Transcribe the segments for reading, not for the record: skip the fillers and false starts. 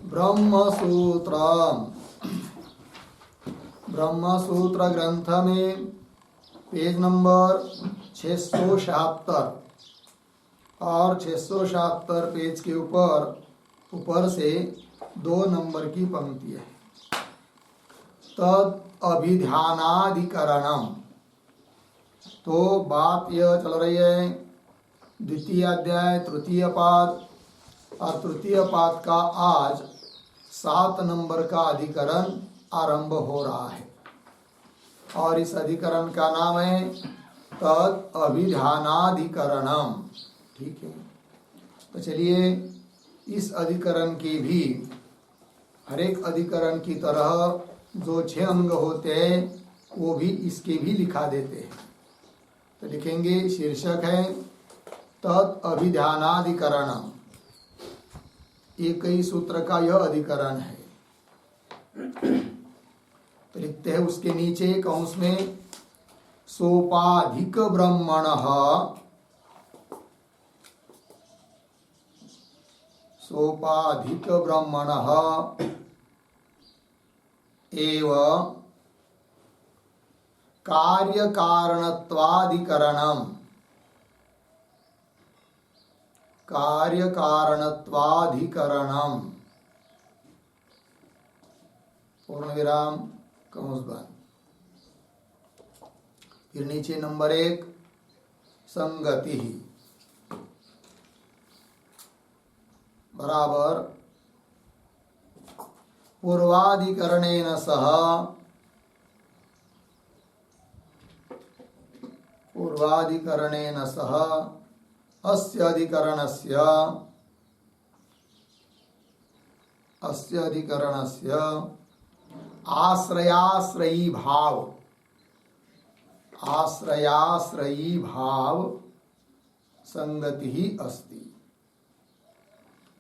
ब्रह्मसूत्र। ब्रह्मसूत्र ग्रंथ में page number 676 और 677 पेज के ऊपर से 2 नंबर की पंक्ति है। तद अभिध्यानाधिकरणम। तो बात यह चल रही है द्वितीय अध्याय तृतीय पाद, और तृतीय पाद का आज 7 नंबर का अधिकरण आरंभ हो रहा है, और इस अधिकरण का नाम है तद अभिध्यानाधिकरणम। ठीक है, तो चलिए इस अधिकरण की भी हर एक अधिकरण की तरह जो 6 अंग होते हैं वो भी इसके भी लिखा देते हैं। तो लिखेंगे, शीर्षक है तद अभिध्यानाधिकरणम। एक ही सूत्र का यह अधिकरण है। तो लिखते हैं उसके नीचे कंस में सोपाधिक ब्रह्मणः, सोपाधिक ब्रह्मणः एव कार्यकारणत्वाधिकरणम। कार्यकारणत्वाधिकरणम पूर्ण विराम कंस बंद। फिर नीचे नंबर 1 संगति बराबर पूर्वाधिकरणेन सह, पूर्वाधिकरणेन सह अस्य अधिकरणस्य आश्रयाश्रयी भाव, आश्रयाश्रयी भाव संगति ही अस्ति।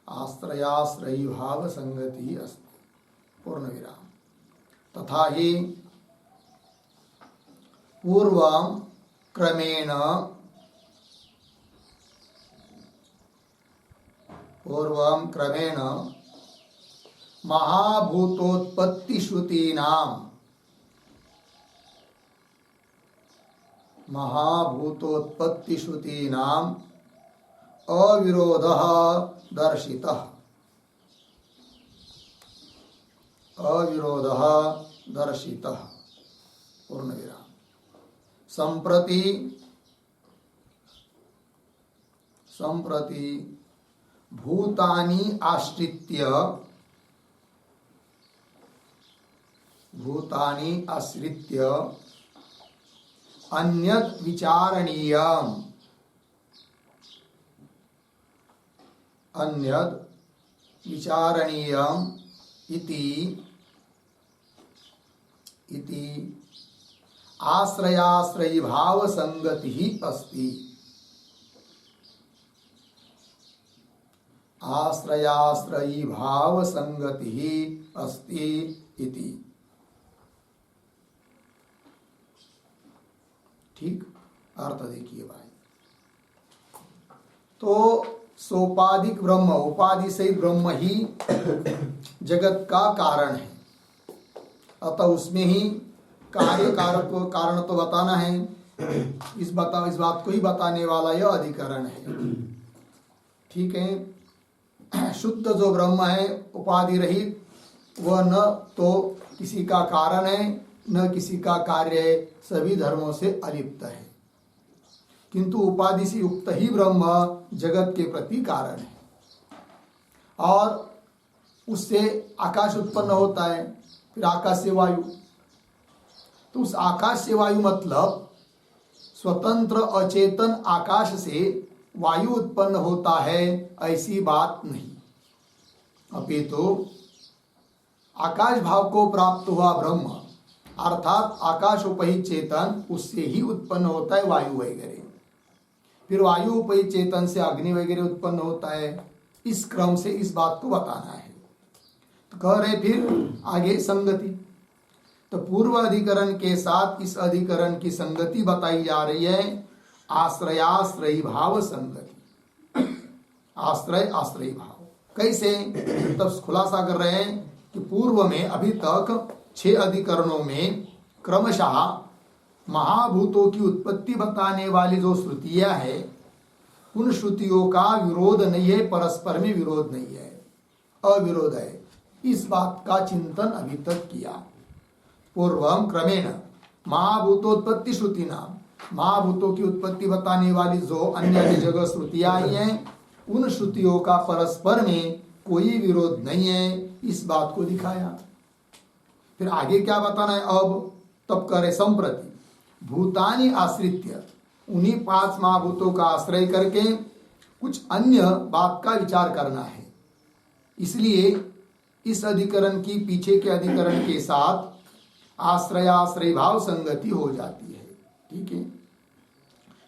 आश्रयाश्रयी भाव संगति ही अस्ति पूर्ण विराम। तथा ही पूर्वं क्रमेण, पूर्वं क्रमेण महाभूतोत्पत्ति श्रुतीनां, महाभूतोत्पत्ति श्रुतीनां अविरोधः दर्शितः, अविरोधः दर्शितः पूर्ण विराम। संप्रति, संप्रति भूतानि आश्रित्य, भूतानि आश्रित्य अन्यत् विचारणीयम्, अन्यत् विचारणीयम् इति आश्रयाश्रयी भाव संगति ही अस्ति। आश्रयाश्रयी भाव संगति ही अस्ति इति। ठीक, अर्थ देखिए भाई। तो सोपाधिक ब्रह्म, उपाधि से ब्रह्म ही जगत का कारण है, अतः उसमें ही कार्य कारक को कारण तो बताना है। इस बात को ही बताने वाला यह अधिकरण है। ठीक है, शुद्ध जो ब्रह्म है उपाधि रहित, वह न तो किसी का कारण है न किसी का कार्य है, सभी धर्मों से अलिप्त है। किंतु उपाधि से युक्त ही ब्रह्म जगत के प्रति कारण है, और उससे आकाश उत्पन्न होता है, फिर आकाश से वायु। तो उस आकाश से वायु मतलब स्वतंत्र अचेतन आकाश से वायु उत्पन्न होता है, ऐसी बात नहीं। अपितु आकाश भाव को प्राप्त हुआ ब्रह्म अर्थात आकाश उपहित चेतन, उससे ही उत्पन्न होता है वायु वगैरह। फिर वायु उपहित चेतन से अग्नि वगैरह उत्पन्न होता है। इस क्रम से इस बात को बताना है। तो कह रहे फिर आगे संगति। तो पूर्व अधिकरण के साथ इस अधिकरण की संगति बताई जा रही है। आश्रयाश्रयी भाव संगति, आश्रय आश्रयी भाव कैसे? तब खुलासा कर रहे हैं कि पूर्व में अभी तक 6 अधिकरणों में क्रमशः महाभूतों की उत्पत्ति बताने वाली जो श्रुतियां है, उन श्रुतियों का विरोध नहीं है, परस्पर में विरोध नहीं है, अविरोध है। इस बात का चिंतन अभी तक किया। पूर्वम क्रमेण महाभूतोत्पत्ति श्रुति नाम, महाभूतों की उत्पत्ति बताने वाली जो अन्य जगह श्रुतियां आई हैं, उन श्रुतियों का परस्पर में कोई विरोध नहीं है, इस बात को दिखाया। फिर आगे क्या बताना है अब? तब करे संप्रति भूतानि आश्रित्य, उन्हीं 5 महाभूतों का आश्रय करके कुछ अन्य बात का विचार करना है। इसलिए इस अधिकरण की पीछे के अधिकरण के साथ आश्रय भाव संगति हो जाती है। ठीक है,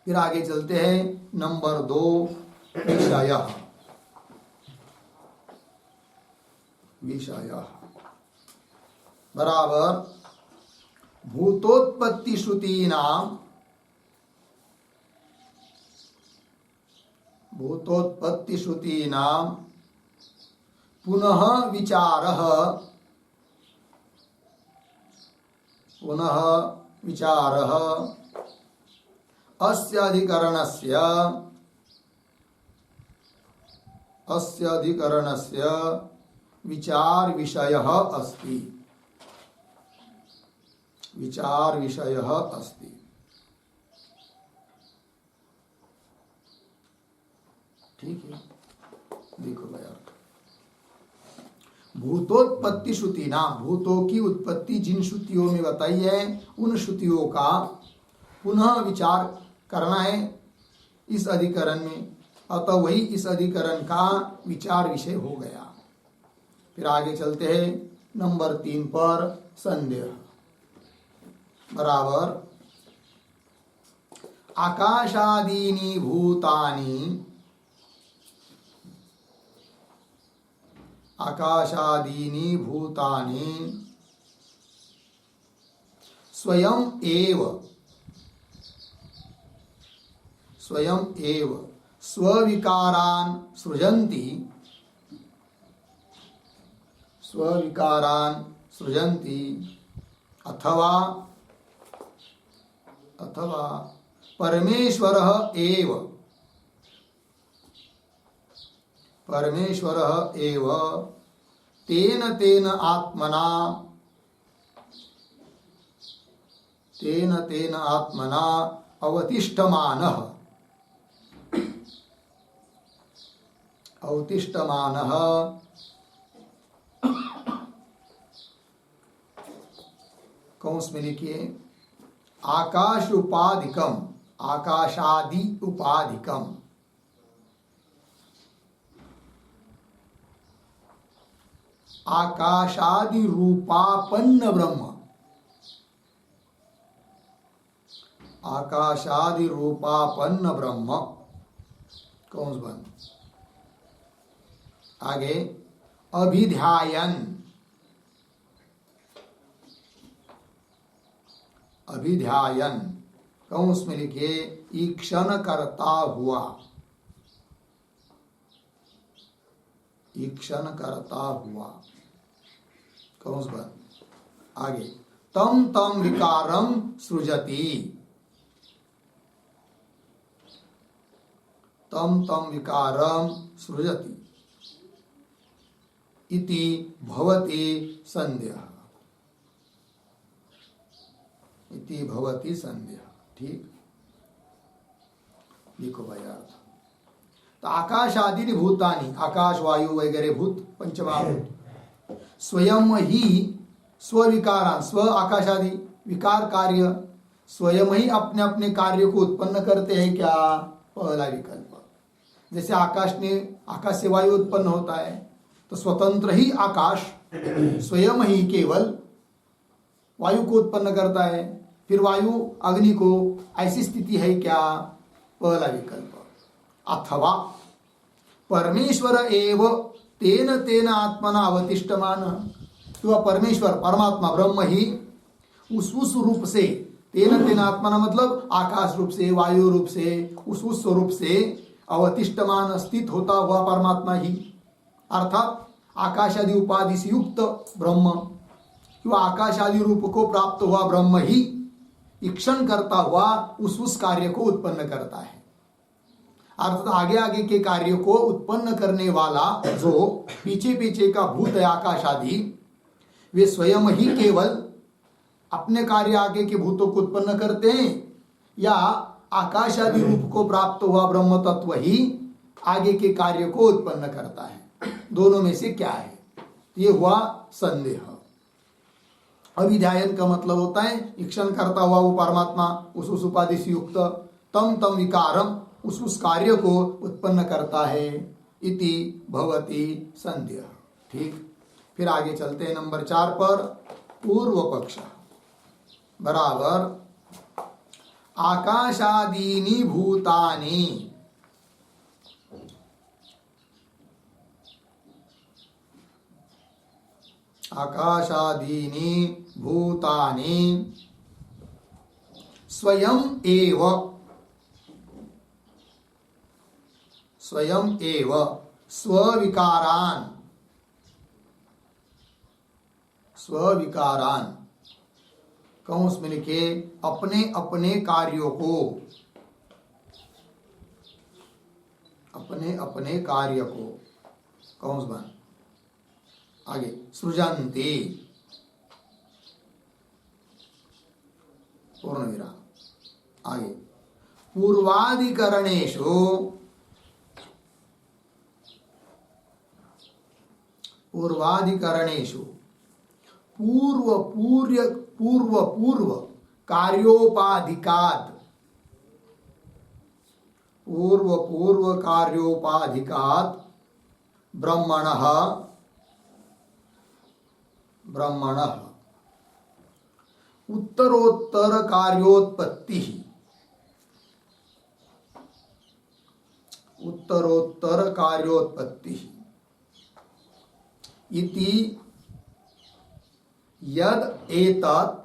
फिर आगे चलते हैं। नंबर 2 विषय बराबर भूतोत्पत्ति श्रुतीनाम, भूतोत्पत्ति श्रुतीनाम पुनः विचारः, पुनः विचारः अस्य अधिकरणस्य, अस्य अधिकरणस्य विचार विषयः अस्ति, विचार विषयः अस्ति। ठीक है, देखो भैया, भूतोत्पत्ति श्रुति नाम, भूतों की उत्पत्ति जिन श्रुतियों में बताई है, उन श्रुतियों का पुनः विचार करना है इस अधिकरण में, अतः वही इस अधिकरण का विचार विषय हो गया। फिर आगे चलते हैं नंबर 3 पर। संदेह बराबर आकाशादीनि भूतानि, आकाशादीनि भूतानि स्वयं एव, स्वयं एव स्वविकारान् सृजन्ति, स्वविकारान् सृजन्ति, अथवा अथवा परमेश्वरः एव, परमेश्वरः एव तेन तेन आत्मना, तेन तेन आत्मना अवतिष्ठमानः, अवतिष्ठमानः कौंस में लिखिए आकाश उपाधिकम, आकाशादि उपाधिकम, आकाशादि रूपापन्न ब्रह्म, आकाशादि रूपापन्न ब्रह्म, कौन बन आगे अभिध्यायन, अभिध्यायन कौंस में लिखिए ईक्षण करता हुआ, ईक्षण करता हुआ, कौंस बन आगे तम तम विकारम सृजति, तम तम विकारम सृजति इति भवति संदेह, इति भवति संदेह। ठीक, देखो भाई अर्थ। तो आकाश आदि भूतानि, आकाश वायु वगैरह भूत पंचमहाभूत स्वयं ही स्विकारान, स्व आकाश आदि विकार कार्य स्वयं ही अपने अपने कार्य को उत्पन्न करते हैं क्या? पहला विकल्प। जैसे आकाश ने, आकाश से वायु उत्पन्न होता है तो स्वतंत्र ही आकाश स्वयं ही केवल वायु को उत्पन्न करता है, फिर वायु अग्नि को, ऐसी स्थिति है क्या? पहला विकल्प। अथवा परमेश्वर एव तेन तेन आत्मना अवतिष्ठमान, तो परमेश्वर परमात्मा ब्रह्म ही उस रूप से, तेन तेन आत्मना मतलब आकाश रूप से, वायु रूप से, उस स्वरूप से अवतिष्ठमान स्थित होता हुआ परमात्मा ही, अर्थात आकाश आदि उपाधि से युक्त ब्रह्म किंवा आकाश आदि रूप को प्राप्त हुआ ब्रह्म ही ईक्षण करता हुआ उस कार्य को उत्पन्न करता है। अर्थात आगे आगे के कार्य को उत्पन्न करने वाला जो पीछे पीछे का भूत है आकाश आदि, वे स्वयं ही केवल अपने कार्य आगे के भूतों को उत्पन्न करते हैं या आकाश आदि रूप को प्राप्त हुआ ब्रह्म तत्व ही आगे के कार्य को उत्पन्न करता है? दोनों में से क्या है? ये हुआ संदेह। अविध्यायन का मतलब होता है ईक्षण करता हुआ वो परमात्मा उस उपाधि से युक्त तम तम विकारम उस कार्य को उत्पन्न करता है। इति भवति संदेह। ठीक, फिर आगे चलते हैं नंबर 4 पर। पूर्व पक्ष बराबर आकाशादीनि भूतानि आकाशादीनि भूतानि स्वयं एव स्विकारान कौंस में लिखे अपने अपने कार्यों को, अपने अपने कार्य को कौंस बन आगे सृजन्ति पूर्ण विराम आगे पूर्वाधिकरणेषु पूर्व कार्योपाधिकात् ब्रह्मणः उत्तरोत्तर कार्योत्पत्ति इति यद एतत्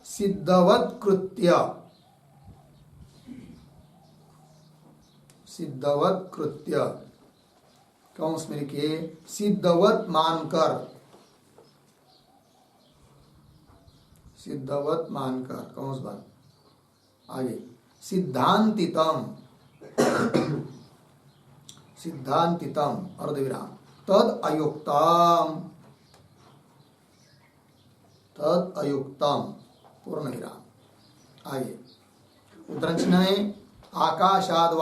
सिद्धवत्कृत्य कौंस में लिखिए सिद्धवत मानकर कौंस बन आगे सिद्धांतितम अर्धविराम तद अयुक्तम पूर्ण विराम आगे उत्तरचिन्ह है आकाशाद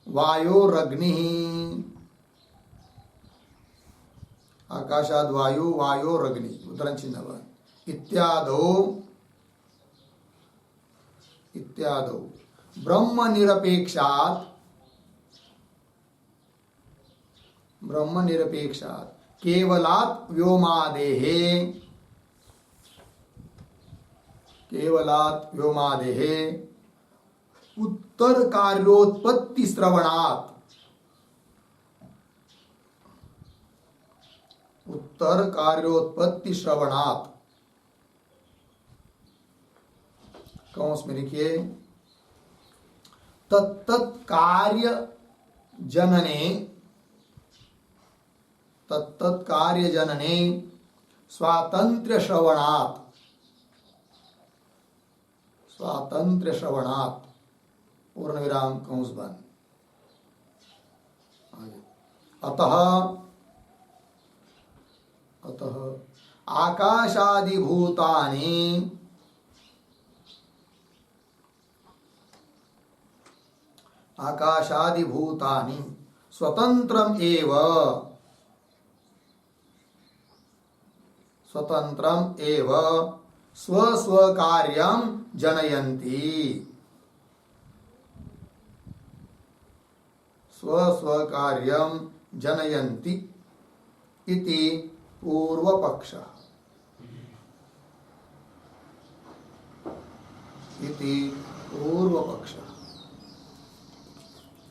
वायोरग्नि आकाशाद वायोरग्नि उत्तरचिन्ह इत्यादो ब्रह्म निरपेक्षात् केवलात् व्योमादेः उत्तर कार्योत्पत्ति श्रवणात् कौंस में लिखिए तत्तत् कार्य जनने स्वातंत्र्य श्रवणात् पूर्ण विराम कौंस बन अतः आकाशादिभूतानि स्वतंत्रम एव स्वस्वकार्यं जनयन्ति इति पूर्वपक्षः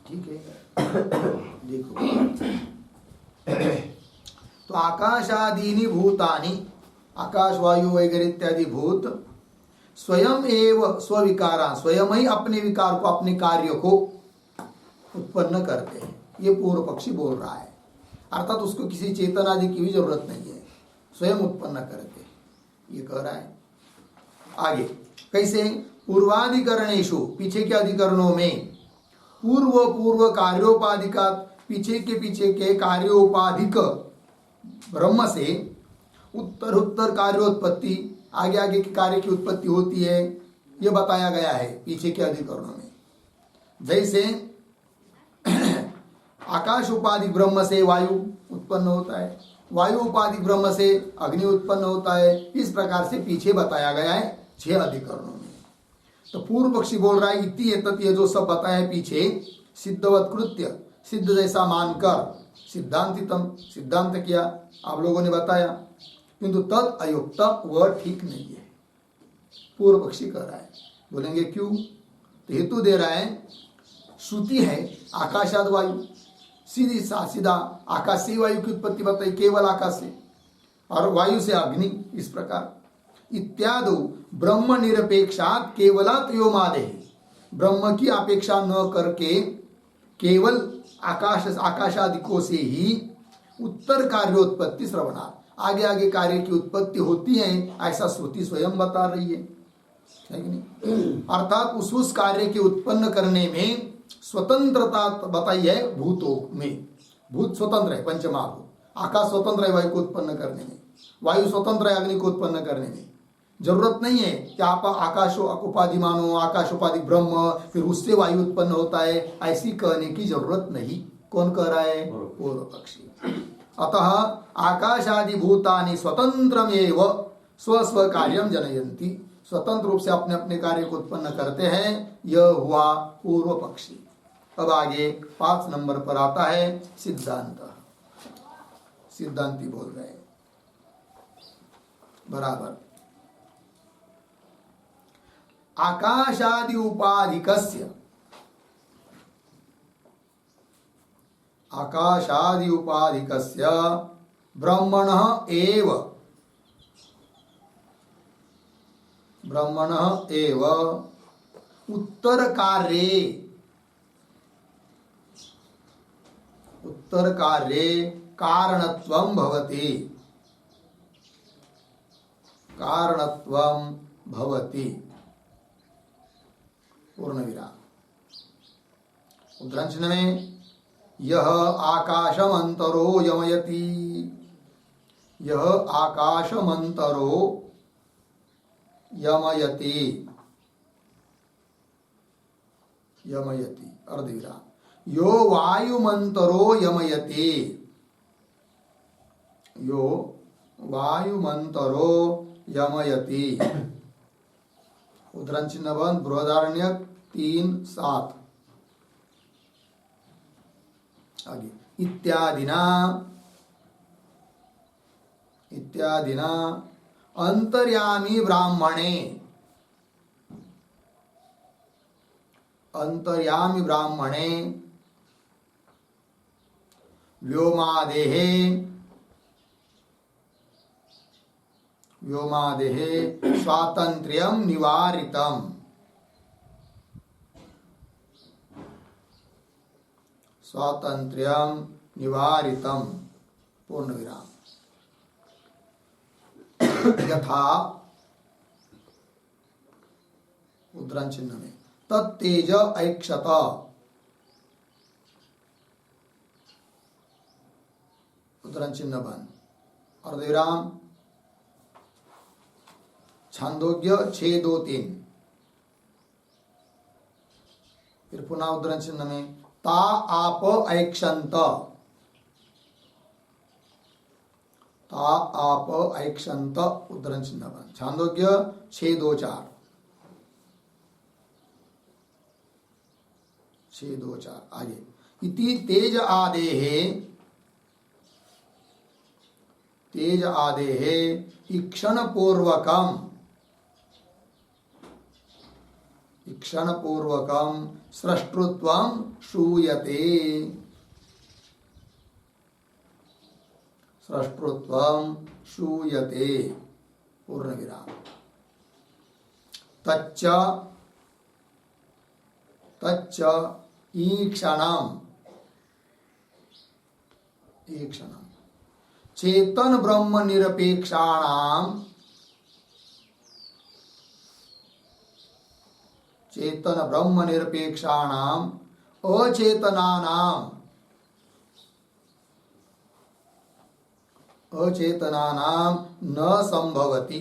ठीक है। देखो तो आकाशादीनि भूतानि आकाश वायु वगैरह इत्यादि भूत स्वयं एव स्विकारा, स्वयं ही अपने विकार को, अपने कार्य को उत्पन्न करते हैं। ये पूर्व पक्षी बोल रहा है, अर्थात उसको किसी चेतन आदि की भी जरूरत नहीं है, स्वयं उत्पन्न करते हैं, ये कह रहा है। आगे कैसे? पूर्वाधिकरणेशु, पीछे के अधिकरणों में, पूर्व कार्योपाधिका, पीछे के कार्योपाधिक ब्रह्म से उत्तर कार्योत्पत्ति, आगे के कार्य की उत्पत्ति होती है, ये बताया गया है पीछे के अधिकरणों में। जैसे आकाश उपाधिक ब्रह्म से वायु उत्पन्न होता है, वायु उपाधिक ब्रह्म से अग्नि उत्पन्न होता है, इस प्रकार से पीछे बताया गया है 6 अधिकरणों में। तो पूर्व पक्षी बोल रहा है इति एतत्, ये जो सब बताया है पीछे, सिद्धवत कृत्य, सिद्ध जैसा मानकर, सिद्धांतितम, सिद्धांत किया, आप लोगों ने बताया, किंतु तद अयुक्त, वह ठीक नहीं है, पूर्व पक्षी कह रहा है। बोलेंगे क्यों? तो हेतु दे रहा है, श्रुति है आकाशाद वायु, सीधा आकाश से वायु की उत्पत्ति बताई, केवल आकाश से, और वायु से अग्नि, इस प्रकार इत्यादि ब्रह्म निरपेक्षात केवलात व्योमादे, ब्रह्म की अपेक्षा न करके केवल आकाशादिकों से ही उत्तर कार्योत्पत्ति श्रवणात्, आगे कार्य की उत्पत्ति होती है, ऐसा श्रुति स्वयं बता रही है कि नहीं? अर्थात उस कार्य के उत्पन्न करने में स्वतंत्रता बताई है भूतों में। भूत स्वतंत्र है, पंचमहाभूत, आकाश स्वतंत्र है वायु को उत्पन्न करने में, वायु स्वतंत्र है अग्नि को उत्पन्न करने में। जरूरत नहीं है कि आप आकाश उपाधि मानो, आकाश उपाधि ब्रह्म, फिर उससे वायु उत्पन्न होता है, ऐसी कहने की जरूरत नहीं। कौन कह रहा है? पूर्व पक्षी। अतः आकाशादि भूतानि स्वतंत्रमेव स्व कार्यम जनयन्ति, स्वतंत्र रूप से अपने अपने कार्य को उत्पन्न करते हैं, यह हुआ पूर्व पक्षी। अब आगे 5 नंबर पर आता है सिद्धांत। सिद्धांती बोल रहे हैं बराबर, आकाशादि उपाधिकस्य, आकाशादि उपाधिकस्य ब्रह्मणः एव उत्तर कार्ये कारणत्वं भवति। पूर्ण विराम। उद्रंचन में यह आकाशमंतरो यमयति, यह आकाशमंतरो यमयति, यमयति अर्धविराम, यो वायुमंतरो यमयति, यो वायुमंतरो यमयति। उद्धरण चिन्ह बंद, बृहदारण्यक 3:7। आगे इत्यादिना अंतर्यामी ब्राह्मणे व्योमादेहे स्वातंत्र्यं निवारितम्, स्वातंत्र्यं निवारितम्। पूर्ण विराम। यथा उद्धरण चिन्ह में तत्तेज ऐक्षत, उद्धरण चिन्ह बंद, अर्धविराम। छांदोग्य 6:2-3। फिर पुनः उद्धरण चिन्ह में ता आप ऐक्षंत, ता आप ऐक्षंत, उद्धरण चिन्ह बंद। छांदोग्य 6:2-4, 6:2-4। आगे इति तेज आदेहे ईक्षण पूर्वकम सृष्टृत्वं श्रूयते, सृष्टृत्वं श्रूयते। पूर्ण विराम। तच्च तच्च ईक्षणम् चेतन ब्रह्म निरपेक्षाणाम अचेतनानाम न संभवति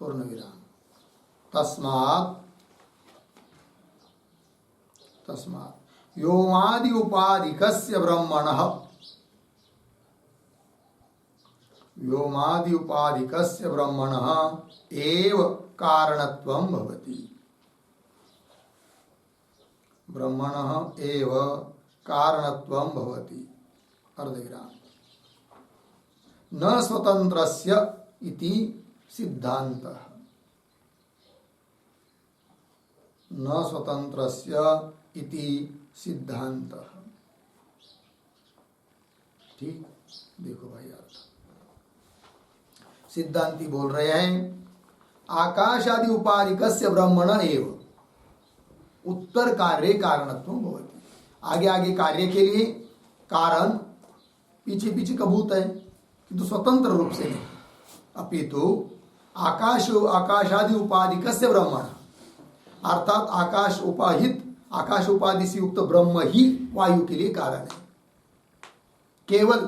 पूर्ण विराम। तस्मात् व्योमादि उपाधिकस्य ब्रह्मणः एव कारणत्वं भवति। अर्धविराम। न स्वतन्त्रस्य इति सिद्धान्तः। ठीक, देखो भाई अर्थ सिद्धांती बोल रहे हैं आकाश आदि उपाधिकस्य ब्रह्मण एव उत्तर कार्य कारणत्वं भवति। आगे आगे कार्य के लिए कारण पीछे पीछे कबूत है किंतु स्वतंत्र रूप से नहीं, अपितु आकाशादि उपाधिकस्य ब्रह्मण अर्थात आकाश उपाधि से युक्त ब्रह्म ही वायु के लिए कारण है। केवल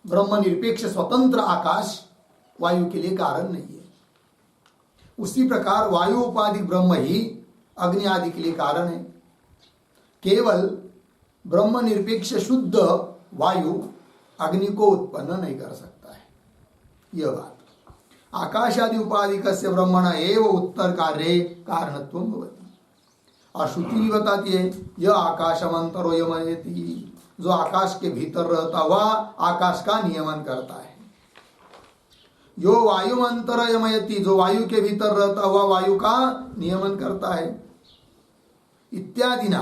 ब्रह्म निरपेक्ष स्वतंत्र आकाश वायु के लिए कारण नहीं है। उसी प्रकार वायु उपाधि ब्रह्म ही अग्नि आदि के लिए कारण है। केवल ब्रह्म निरपेक्ष शुद्ध वायु अग्नि को उत्पन्न नहीं कर सकता है। यह बात आकाश आदि उपाधिकस्य ब्रह्मण एव उत्तर कार्य कारणत्वं भवति। और श्रुति भी बताती है यह आकाशमंतरो यमयति, जो आकाश के भीतर रहता हुआ आकाश का नियमन करता है। यो वायुमंतर यमयति, जो वायु के भीतर रहता हुआ वायु का नियमन करता है। इत्यादि ना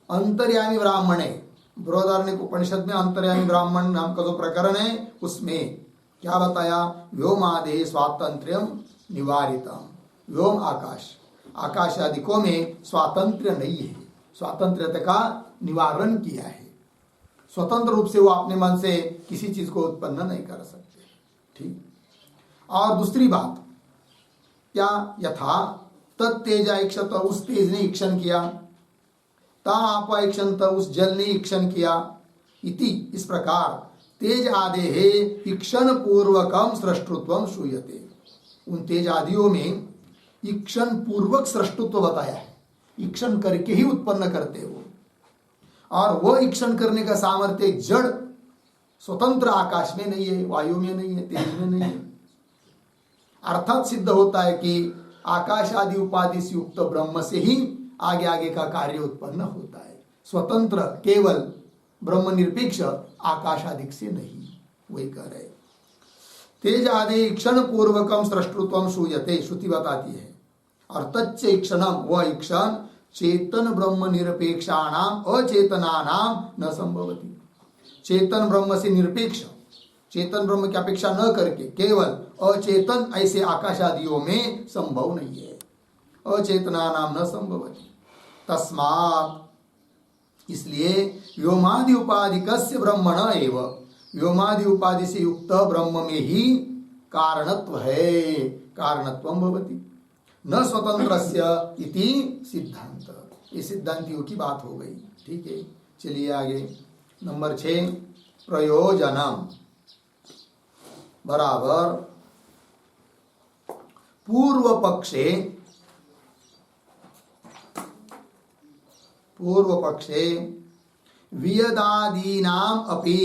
अंतर्यामी ब्राह्मणे, बृहदारण्यक उपनिषद में अंतर्यामी ब्राह्मण नाम का जो प्रकरण है उसमें क्या बताया, व्योमादे स्वातंत्र्यम निवारितम। व्योम आकाश आदिकों में स्वातंत्र्य नहीं है, स्वातंत्र्यता का निवारण किया है। स्वतंत्र रूप से वो अपने मन से किसी चीज को उत्पन्न नहीं कर सकते। ठीक। और दूसरी बात क्या, यथा तत्तेजा इक्षत, उस तेज ने इक्षण किया, ता आपा इक्षंत, उस जल ने इक्षण किया, इति इस प्रकार तेज आदेहे इक्षण पूर्वकम सृष्टुत्वम श्रूयते। उन तेज आदियों में इक्षण पूर्वक सृष्टुत्व बताया है, इक्षण करके ही उत्पन्न करते हो। और वो इक्षण करने का सामर्थ्य जड़ स्वतंत्र आकाश में नहीं है, वायु में नहीं है, तेज में नहीं है। अर्थात सिद्ध होता है कि आकाश आदि उपाधि से युक्त ब्रह्म से ही आगे आगे का कार्य उत्पन्न होता है। स्वतंत्र केवल ब्रह्म निरपेक्ष आकाश आदि से नहीं, वही कह रहे। तेज आदि क्षण पूर्वकम सृष्टुत्वम श्रूयते, श्रुति बताती है। और तच्च इक्षणम, वह इक्षण चेतन ब्रह्म निरपेक्षाणाम अचेतनानाम न संभवति। चेतन ब्रह्म से निरपेक्ष, चेतन ब्रह्म की अपेक्षा न करके केवल अचेतन ऐसे आकाश आदियों में संभव नहीं है। अचेतनानाम न संभवति। तस्मात्, इसलिए व्योमादि उपाधिकस्य ब्रह्मण एव, व्योमादि उपाधि से युक्त ब्रह्म में ही कारणत्व है, कारणत्वं भवति। न स्वतंत्रस्य इति सिद्धांत। ये सिद्धांतियों की बात हो गई। ठीक है, चलिए आगे। नंबर 6 प्रयोजनम बराबर पूर्व पक्षे वियदादीनाम अपि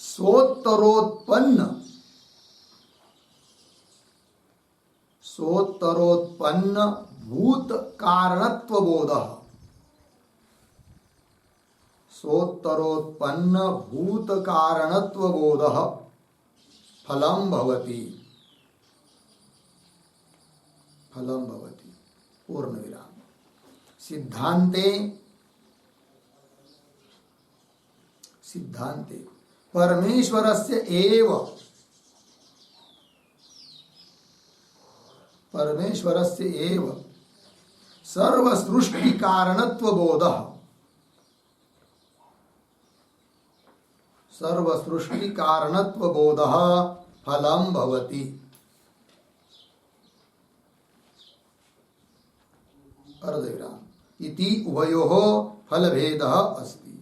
सोत्तरोत्पन्न भूत कारणत्व बोधः, सोत्तरोत्पन्न भूत कारणत्व बोधः फलम भवति, पूर्ण विराम। सिद्धांते परमेश्वरस्य एव सर्वसृष्टि कारणत्व बोधः फलं भवति। अर्धविराम इति उभयोः फलभेदः अस्ति।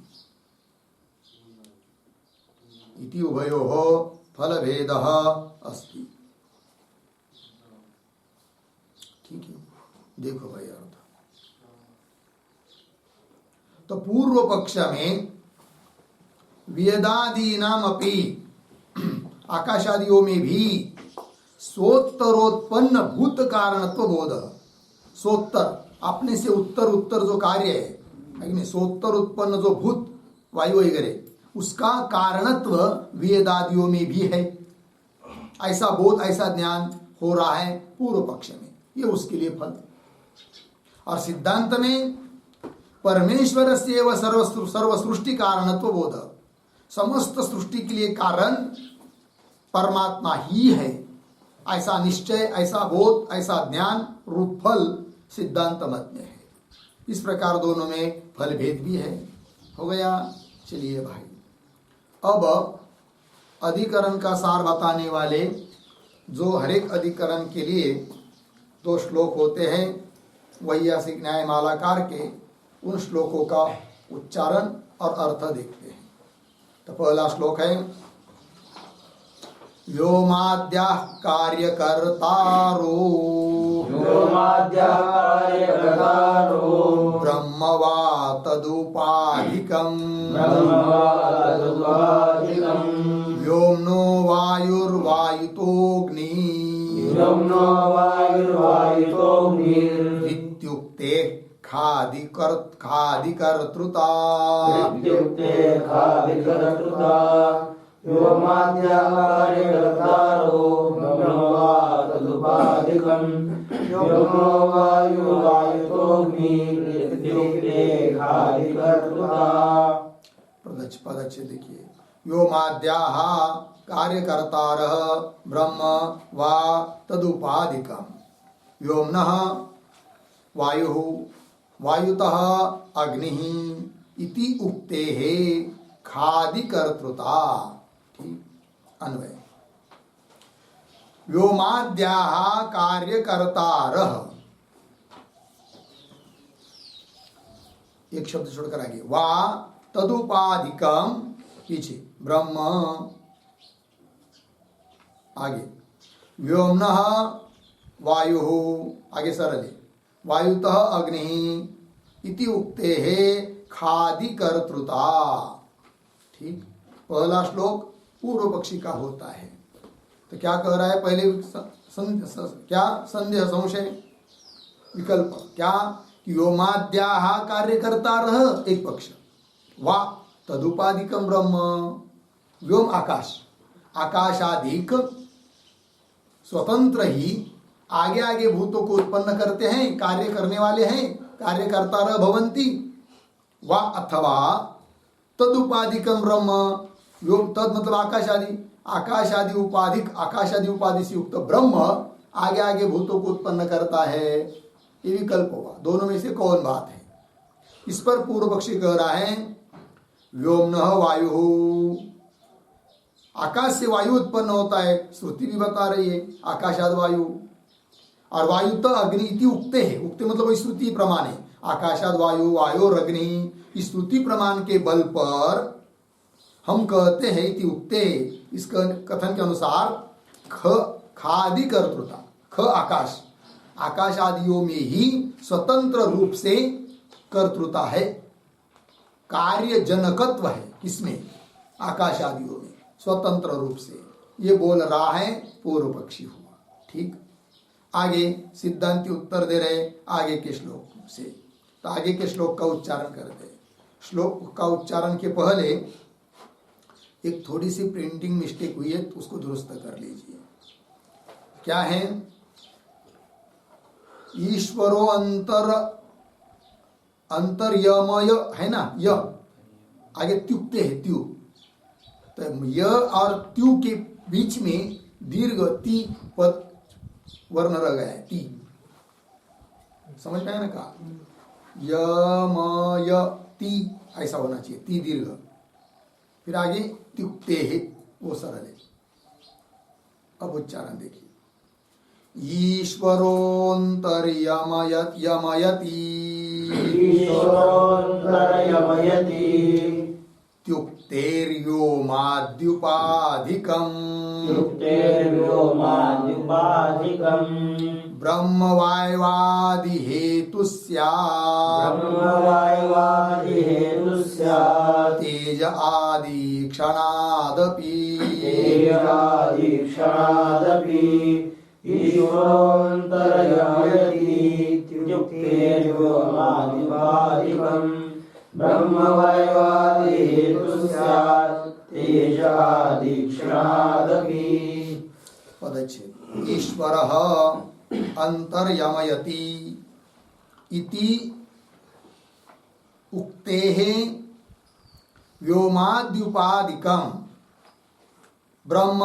इति उभयोः फलभेदः अस्ति। ठीक है, देखो भाई अर्थ। तो पूर्व पक्ष में वेदादीनाम अपि आकाशादियों में भी सोत्तरोत्पन्न भूत कारणत्व बोध। सोत्तर अपने से उत्तर जो कार्य है, सोत्तर उत्पन्न जो भूत वायु वगैरह उसका कारणत्व वेदादियों में भी है, ऐसा बोध ऐसा ज्ञान हो रहा है पूर्व पक्ष में, ये उसके लिए फल। और सिद्धांत में परमेश्वर से एवं सर्व सृष्टि कारणत्व बोध, समस्त सृष्टि के लिए कारण परमात्मा ही है, ऐसा निश्चय, ऐसा बोध, ऐसा ज्ञान रूप फल सिद्धांत मत में है। इस प्रकार दोनों में फल भेद भी है। हो गया। चलिए भाई, अब अधिकरण का सार बताने वाले जो हरेक अधिकरण के लिए 2 श्लोक होते हैं, वैयासिक न्यायमालाकार के, उन श्लोकों का उच्चारण और अर्थ देखते हैं। तो पहला श्लोक है व्योमाद्याः कार्यकर्तारो ब्रह्म वा तदुपाधिकम् व्योम्नो वायुर्वायुतोऽग्नि इत्युक्ते खादिकर्तृता पदच्छ देखिए, व्योमाद्याः कार्यकर्तारः ब्रह्म वा तदुपाधिकम् व्योम्नः वायुः वायुतः अग्निः इति उक्तेः खादिकर्तृता। ठीक, अन्वय। व्योमाद्याः कार्यकर्तारः, एक शब्द छोड़कर आगे, वा तदुपाधिकम, पीछे ब्रह्म, आगे व्योम्नः वायुः, आगे सरले वायुतः अग्निः इति उक्तेः खादिकर्तृता। ठीक, पहला श्लोक पूर्व पक्षी का होता है। तो क्या कह रहा है पहले, क्या संदेह संशय विकल्प, क्या व्योमाद्याः कार्यकर्तारः एक पक्ष, वा तदुपाधिकम ब्रह्म, व्योम आकाश, आकाशाधिक स्वतंत्र ही आगे आगे भूतों को उत्पन्न करते हैं, कार्य करने वाले हैं, कार्यकर्ता भवंती, वा अथवा तदुपाधिकम ब्रह्म, व्योम तद मतलब आकाशादि, आकाशादि उपाधिक, आकाशादि उपाधि से युक्त ब्रह्म आगे आगे भूतों को उत्पन्न करता है, ये विकल्प होगा। दोनों में से कौन बात है? इस पर पूर्व पक्षी कह रहा है व्योम्नः वायु, आकाश से वायु उत्पन्न होता है, श्रुति भी बता रही है आकाशाद वायु, और वायु तो अग्नि इति उक्ते है, उक्ते मतलब वही श्रुति प्रमाण है, आकाशाद वायु वायोर अग्नि, इस श्रुति प्रमाण के बल पर हम कहते हैं इति उक्ते, इस कथन के अनुसार खादि कर्तृता, ख आकाश, आकाश आदियों में ही स्वतंत्र रूप से कर्तृता है, कार्य जनकत्व है, किसमें? आकाश आदियों में स्वतंत्र रूप से, ये बोल रहा है पूर्व पक्षी हुआ। ठीक, आगे सिद्धांती उत्तर दे रहे आगे के श्लोक से। तो आगे के श्लोक का उच्चारण करते। श्लोक का उच्चारण के पहले एक थोड़ी सी प्रिंटिंग मिस्टेक हुई है, तो उसको दुरुस्त कर लीजिए। क्या है? ईश्वरो अंतर अंतर्यमय है ना, य आगे त्युक्ते है, त्यु, तो य और त्यु के बीच में दीर्घ ती पद वर्ण रह गया है, ती, समझ में आया ना, कहा यमय ती ऐसा होना चाहिए, ती दीर्घ, फिर आगे त्युक्ते है, वो सरल है। अब उच्चारण देखिए, ईश्वरोऽन्तर्यमयति त्युक्तेर्व्योमाद्युपाधिकम् ब्रह्मवायवादि हेतु स्यात् तेज आदि क्षणादपि ईश्वरोऽन्तर्यमयति त्युक्तेर्व्योमाद्युपाधिकम् ब्रह्मवायवादि हेतु स्यात् तेजादिक्षणादपि। पदच्छेद, ईश्वरः अंतर्यमयति इति उक्तेः व्योमाद्युपादिकं ब्रह्म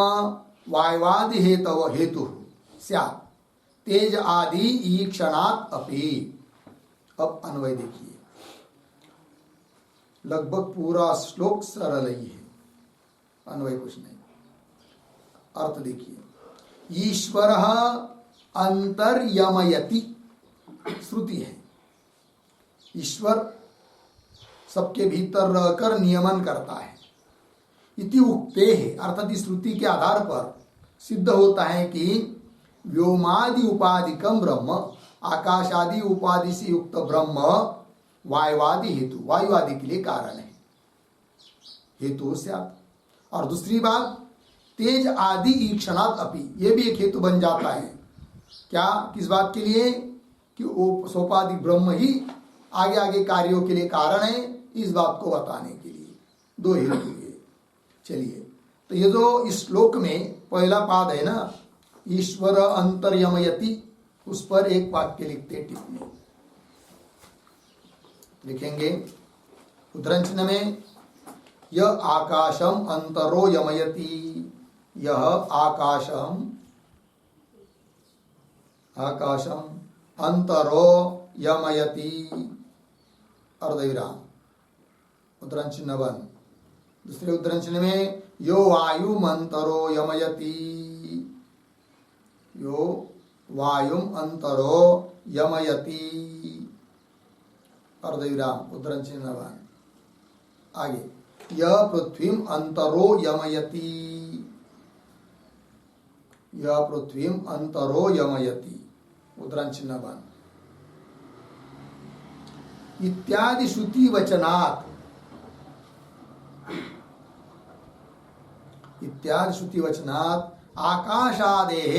वायवादि हेतु स्यात् तेज आदि ईक्षणात् अपि। अब अन्वय देखिए, लगभग पूरा श्लोक सरल ही है, अन्वय कुछ नहीं। अर्थ देखिए, ईश्वरः अंतर्यमयति, श्रुति है, ईश्वर सबके भीतर रहकर नियमन करता है। इति उक्ते है, अर्थात इस श्रुति के आधार पर सिद्ध होता है कि व्योमादि उपाधिकम ब्रह्म, आकाश आदि उपाधि से युक्त ब्रह्म वायुवादि हेतु, वायुवादि के लिए कारण है, हेतु स्यात्। और दूसरी बात, तेज आदि ईक्षणात् अपि, ये भी एक हेतु बन जाता है। क्या, किस बात के लिए, कि वो सोपाधिक ब्रह्म ही आगे आगे कार्यों के लिए कारण है, इस बात को बताने के लिए दो हेतु है। चलिए, तो ये जो इस श्लोक में पहला पाद है ना, ईश्वर अंतर्यमयति, उस पर एक वाक्य लिखते, टिप्पणी लिखेंगे उद्धरण चिन्ह में, यह आकाशम अंतरो यमयति, यह आकाशम अंतरो यमयति, अर्धविराम, उद्धरण चिन्ह बंद। दूसरे उद्धरण चिन्ह में, यो वायुम अंतरो यमयति, यो वायुम अंतरो यमयति, अर्धविराम, उद्धरण चिन्ह बंद। आगे, यह पृथ्वीम अंतरो यमयति, यह पृथ्वीम अंतरो यमयति, उद्धरण चिन्ह बंद। इत्यादि श्रुति वचनात्, इत्यादि श्रुति वचनात् आकाशादेः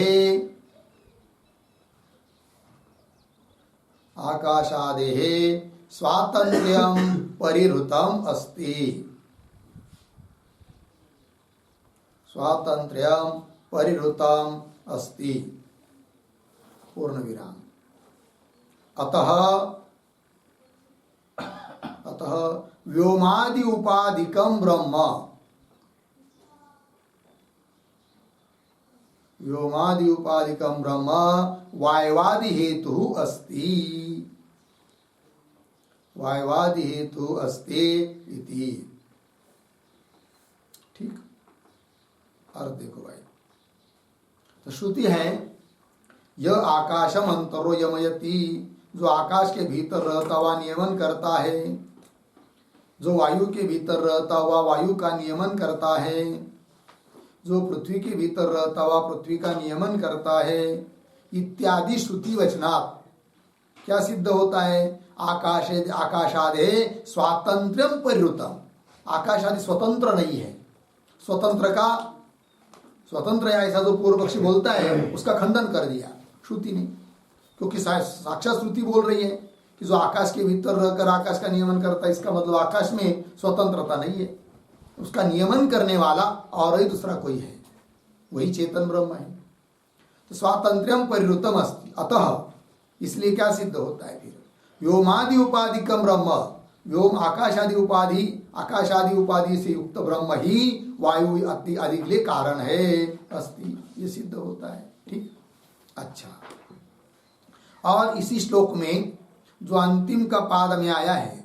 स्वातन्त्र्यं परिहृतम् अस्ति, स्वातंत्र्यं परिहृतम् अस्ति, पूर्ण विराम। अतः व्योमादि उपाधिकं ब्रह्म, व्योमादि उपाधिकं ब्रह्म वायवादि हेतु अस्ति, वायवादि हेतु अस्ति इति। ठीक, अर्थ देखो भाई, तो श्रुति है, यह आकाशम अंतरो यमयति, जो आकाश के भीतर रहता हुआ नियमन करता है, जो वायु के भीतर रहता हुआ वायु का नियमन करता है, जो पृथ्वी के भीतर रहता हुआ पृथ्वी का नियमन करता है, इत्यादि श्रुति वचनात् क्या सिद्ध होता है, आकाशादे स्वातंत्र्यम परिहृतम, आकाश आदि स्वतंत्र नहीं है, स्वतंत्र है ऐसा जो पूर्व पक्षी बोलता है, उसका खंडन कर दिया श्रुति ने, क्योंकि साक्षात श्रुति बोल रही है कि जो आकाश के भीतर रहकर आकाश का नियमन करता है, इसका मतलब आकाश में स्वतंत्रता नहीं है, उसका नियमन करने वाला और ही दूसरा कोई है, वही चेतन ब्रह्म है। तो स्वातंत्र्यम परिहृतम अस्ति, अतः इसलिए क्या सिद्ध होता है फिर, व्योमादि उपाधिकम ब्रह्म, व्योम आकाशादि उपाधि से युक्त ब्रह्म ही वायु आदि के लिए कारण है अस्ति, ये सिद्ध होता है। ठीक, अच्छा। और इसी श्लोक में जो अंतिम का पाद में आया है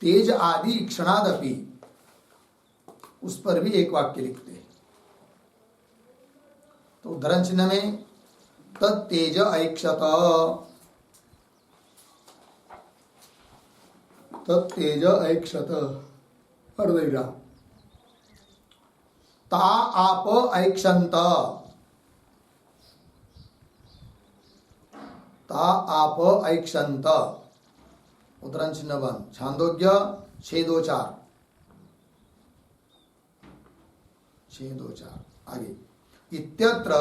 तेज आदि क्षणादपि, उस पर भी एक वाक्य लिखते हैं। तो उद्धरण चिन्ह में तत्तेज ऐक्षत, तत्तेज ऐक्षत अर्धविराम, ता आप ऐक्षन्त, ता आप ऐक्षन्त, उद्धरण चिन्ह बंद। छांदोग्य 6:2-4, 6:2-4 आगे। इत्यत्र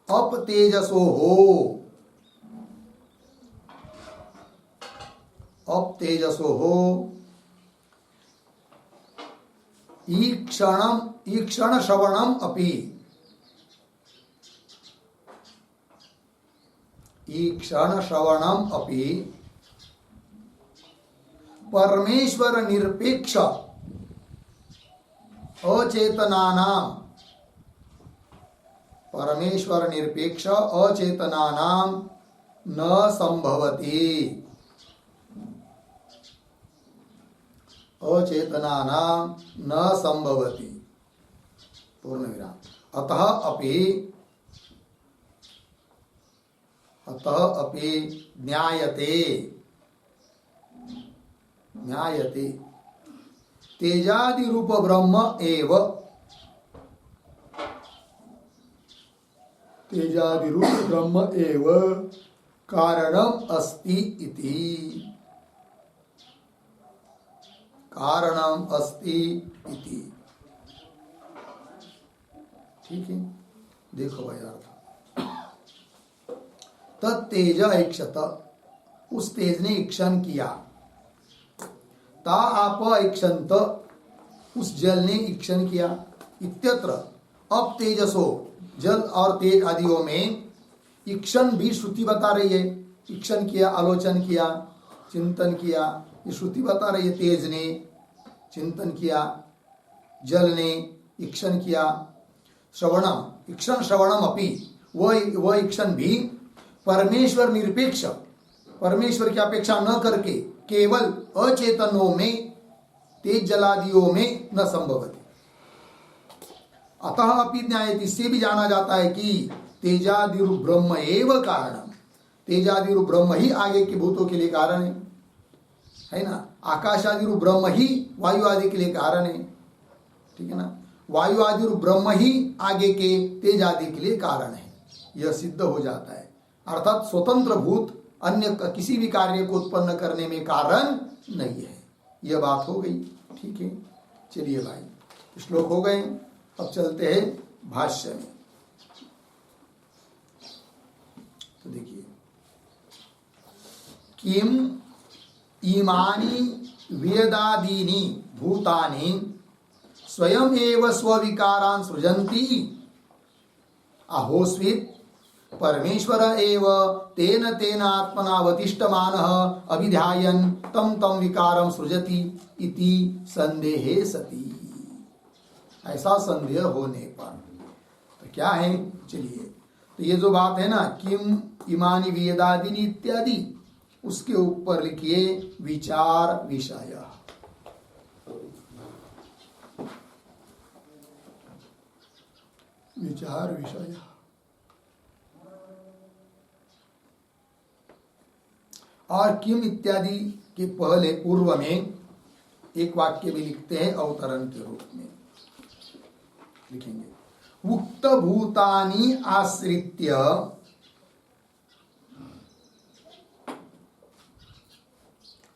अपतेजसो हो, अपतेजसो हो ईक्षण श्रवणम अपि, ईक्षण श्रवणम अपि परमेश्वर निरपेक्ष अचेतनानां, परमेश्वर निरपेक्ष अचेतनानां न संभवति, अचेतनानां न संभवति, पूर्ण विराम। अतः अपि ज्ञायते, ज्ञायते तेजादि रूप ब्रह्म एव, तेजादि रूप ब्रह्म एव कारणम अस्ति इति, कारणम अस्ति इति। ठीक है, देखो भाई अर्थ। तत्तेज ऐक्षत, उस तेज ने ईक्षण किया। ता आप ऐक्षन्त, उस जल ने ईक्षण किया। इत्यत्र अब तेजसो, जल और तेज आदियों में ईक्षण भी श्रुति बता रही है। ईक्षण किया, आलोचन किया, चिंतन किया, ये श्रुति बता रही है। तेज ने चिंतन किया, जल ने ईक्षण किया। श्रवणम, ईक्षण श्रवणम अपि, वह ईक्षण भी परमेश्वर निरपेक्ष, परमेश्वर की अपेक्षा न करके केवल अचेतनों में, तेज जलादियों में न संभवति। अतः अपि ज्ञायते, इससे भी जाना जाता है कि तेजादिरु ब्रह्म एव कारणम, तेजादिरु ब्रह्म ही आगे के भूतों के लिए कारण है ना। आकाशादिरु ब्रह्म ही वायु आदि के लिए कारण है, ठीक है ना। वायु आदिरु ब्रह्म ही आगे के तेज आदि के लिए कारण है, यह सिद्ध हो जाता है। अर्थात स्वतंत्र भूत अन्य किसी भी कार्य को उत्पन्न करने में कारण नहीं है, यह बात हो गई। ठीक है, चलिए भाई, श्लोक हो गए। अब चलते हैं भाष्य में। तो देखिए, किम इमानि वेदादीनि भूतानि स्वयं एव स्वविकारान् सृजन्ति, अहोस्वित् परमेश्वर एव तेन तेन आत्मनावतिष्ठमानः अभिध्यायन् तम तम विकारम सृजति इति संदेहे सति। ऐसा संदेह होने पर तो क्या है, चलिए, तो ये जो बात है ना, किम इमानि वेदादीनि इत्यादि, उसके ऊपर लिखिए विचार विषय। विचार विषय। और किम इत्यादि के पहले पूर्व में एक वाक्य भी लिखते हैं अवतरण के रूप में, लिखेंगे उक्त भूतानि आश्रित्य,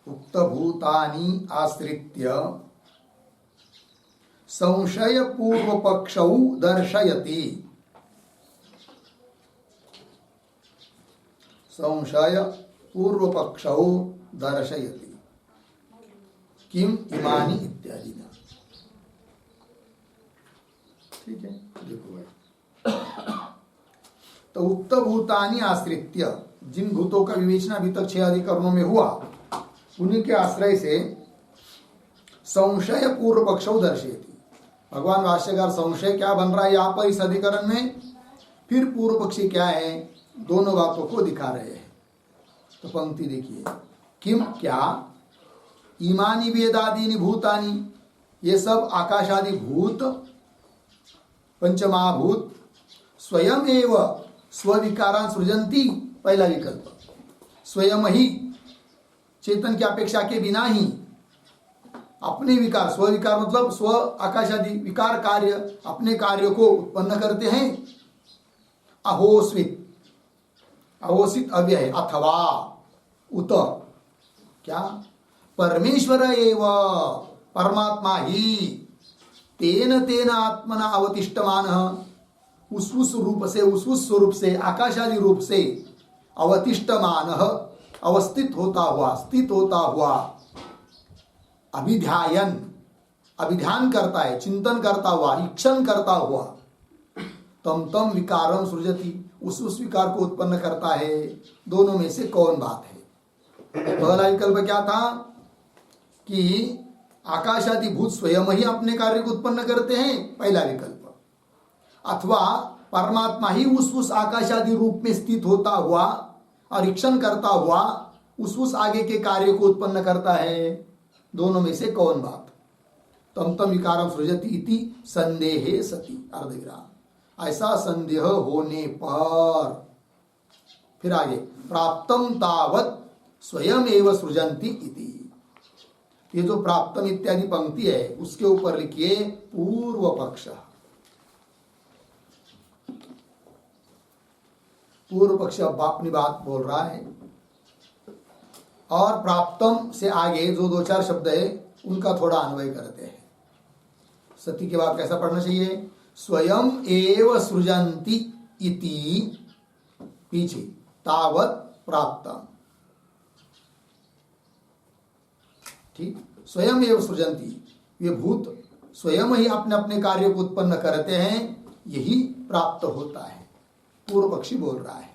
उक्त भूतानि आश्रित्य संशय पूर्व पक्षौ दर्शयति, संशय पूर्व पक्षौ दर्शयति किम इमानि इत्यादि ना। ठीक है, देखो भाई, तो उक्त भूतानि आश्रित्य, जिन भूतों का विवेचना अभी तक 6 अधिकरणों में हुआ, उन्हीं के आश्रय से संशय पूर्व पक्षो दर्शेती। भगवान भाष्यकार संशय क्या बन रहा है यहाँ पर इस अधिकरण में, फिर पूर्व पक्षी क्या है, दोनों बातों को दिखा रहे हैं। तो पंक्ति देखिए, किम क्या इमानी वेदादीनि भूतानि, ये सब आकाशादि भूत पंचमहाभूत स्वयं एव स्विकारान सृजंती। पहला विकल्प, स्वयं ही चेतन की अपेक्षा के बिना ही अपने विकार, स्विकार मतलब स्व आकाशादि विकार कार्य, अपने कार्य को उत्पन्न करते हैं। अहोस्वित, अहोसित अव्यय, अथवा उत क्या परमेश्वर एव, परमात्मा ही तेन तेन आत्मना अवतिष्ठमान, उस रूप से, उस स्वरूप से, आकाशादि रूप से अवतिष्ठमान, अवस्थित होता हुआ, स्थित होता हुआ, अभिध्यायन, अभिध्यान करता है, चिंतन करता हुआ, इक्षण करता हुआ, तम तम विकारम सृजति, उस विकार को उत्पन्न करता है। दोनों में से कौन बात है? पहला विकल्प क्या था कि आकाशादि भूत स्वयं ही अपने कार्य को उत्पन्न करते हैं, पहला विकल्प। अथवा परमात्मा ही उस आकाशादि रूप में स्थित होता हुआ और इक्षण करता हुआ उस आगे के कार्य को उत्पन्न करता है। दोनों में से कौन बात? तम तम विकारम सृजति इति संदेहे सति, अर्धविराम। ऐसा संदेह होने पर, फिर आगे, प्राप्तम तावत स्वयं एव सृजन्ति इति। ये जो प्राप्तम इत्यादि पंक्ति है उसके ऊपर लिखिए पूर्व पक्ष। पूर्व पक्ष अपनी बात बोल रहा है, और प्राप्तम से आगे जो 2-4 शब्द है उनका थोड़ा अन्वय करते हैं। सती के बाद कैसा पढ़ना चाहिए? स्वयं एव सृजन्ति इति, पीछे तावत प्राप्तम, ठीक। स्वयं एव सृजन्ति, ये भूत स्वयं ही अपने अपने कार्य को उत्पन्न करते हैं, यही प्राप्त होता है। पूर्व पक्षी बोल रहा है।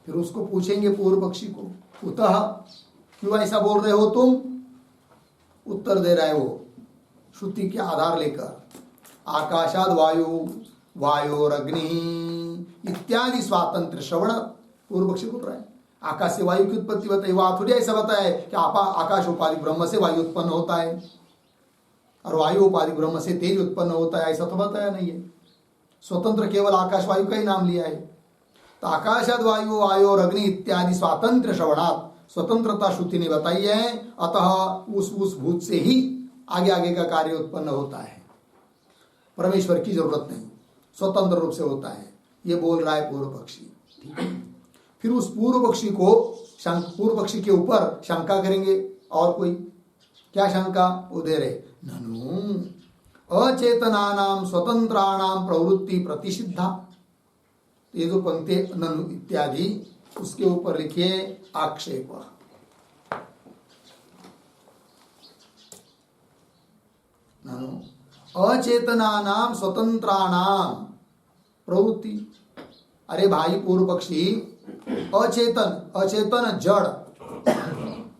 फिर उसको पूछेंगे पूर्व पक्षी को, उतः, क्यों ऐसा बोल रहे हो तुम? उत्तर दे रहा है वो श्रुति के आधार लेकर, आकाशाद वायु, वायोरग्नि इत्यादि स्वातंत्र श्रवण। पूर्व पक्षी बोल रहा है आकाश से वायु की उत्पत्ति बताई, वहां थोड़ी ऐसा बताया है कि आकाश उपाधि ब्रह्म से वायु उत्पन्न होता है और वायु उपाधि ब्रह्म से तेज उत्पन्न होता है, ऐसा तो बताया नहीं है। स्वतंत्र केवल आकाश वायु का ही नाम लिया है। तो आकाशाद वायु, वायु और अग्नि इत्यादि स्वातंत्र श्रवणात्, स्वतंत्रता श्रुति ने बताई है। अतः उस भूत से ही आगे आगे का कार्य उत्पन्न होता है, परमेश्वर की जरूरत नहीं, स्वतंत्र रूप से होता है, ये बोल रहा है पूर्व पक्षी। ठीक है, फिर उस पूर्व पक्षी को, पूर्व पक्षी के ऊपर शंका करेंगे। और कोई क्या शंका? वो दे रहे, ननु अचेतनानाम स्वतंत्राणाम प्रवृत्ति प्रतिषिद्धा। ये जो पंक्ति ननु इत्यादि, उसके ऊपर लिखिए आक्षेप। ननु अचेतनानाम स्वतंत्राणाम प्रवृत्ति। अरे भाई पूर्व पक्षी, अचेतन जड़,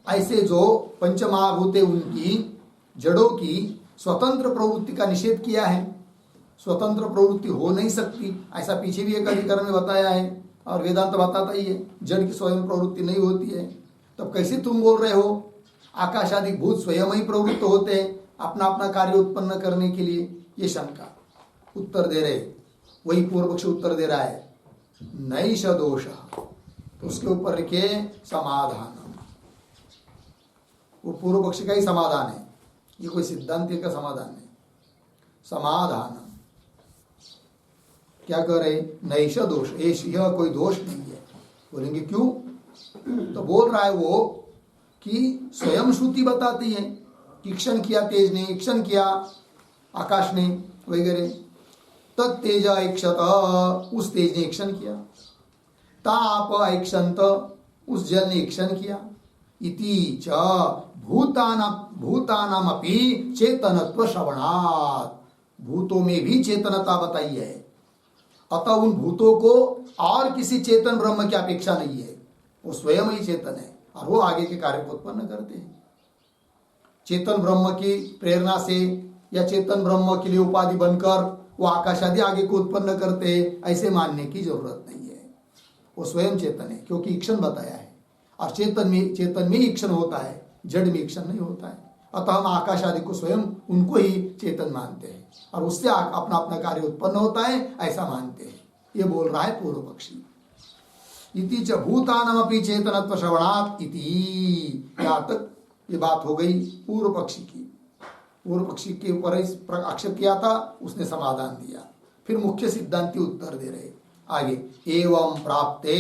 ऐसे जो पंचमहाभूते उनकी जड़ों की स्वतंत्र प्रवृत्ति का निषेध किया है। स्वतंत्र प्रवृत्ति हो नहीं सकती, ऐसा पीछे भी एक अधिकरण में बताया है, और वेदांत बताता ही है जड़ की स्वयं प्रवृत्ति नहीं होती है। तब कैसे तुम बोल रहे हो आकाशादि भूत स्वयं ही प्रवृत्त होते हैं अपना अपना कार्य उत्पन्न करने के लिए? ये शंका उत्तर दे रहे, वही पूर्व पक्ष उत्तर दे रहा है, नैष दोष। तो उसके ऊपर लिखे समाधान। वो पूर्व पक्ष का ही समाधान है, ये कोई सिद्धांत का समाधान नहीं। समाधान क्या कह रहे? नैष दोष, यह कोई दोष नहीं है। बोलेंगे क्यों? तो बोल रहा है वो कि स्वयं श्रुति बताती है कि क्षण किया तेज ने, क्षण किया आकाश ने वगैरह, तत्तेज ऐक्षत, उस तेज ने क्षण किया, ताप ऐक्षंत, उस जल ने क्षण किया, इति च भूतानामपि चेतनत्व श्रवणात्, भूतों में भी चेतनता बताई है। अतः उन भूतों को और किसी चेतन ब्रह्म की अपेक्षा नहीं है। वो स्वयं ही चेतन है और वो आगे के कार्य को उत्पन्न करते हैं। चेतन ब्रह्म की प्रेरणा से या चेतन ब्रह्म के लिए उपाधि बनकर वो आकाश आदि आगे को उत्पन्न करते हैं, ऐसे मानने की जरूरत नहीं है। वो स्वयं चेतन है क्योंकि ईक्षण बताया है, और चेतन में ईक्षण होता है, जड़ में ईक्षण नहीं होता है। अतः हम आकाश आदि को स्वयं उनको ही चेतन मानते हैं और उससे अपना अपना कार्य उत्पन्न होता है, ऐसा मानते हैं। ये बोल रहा है पूर्व पक्षी। इति च भूतानमपि चेतनत्व श्रवणात् इति, यहाँ तक ये बात हो गई पूर्व पक्षी की। पूर्व पक्षी के ऊपर आक्षेप किया था, उसने समाधान दिया। फिर मुख्य सिद्धांती उत्तर दे रहे आगे, एवं प्राप्ते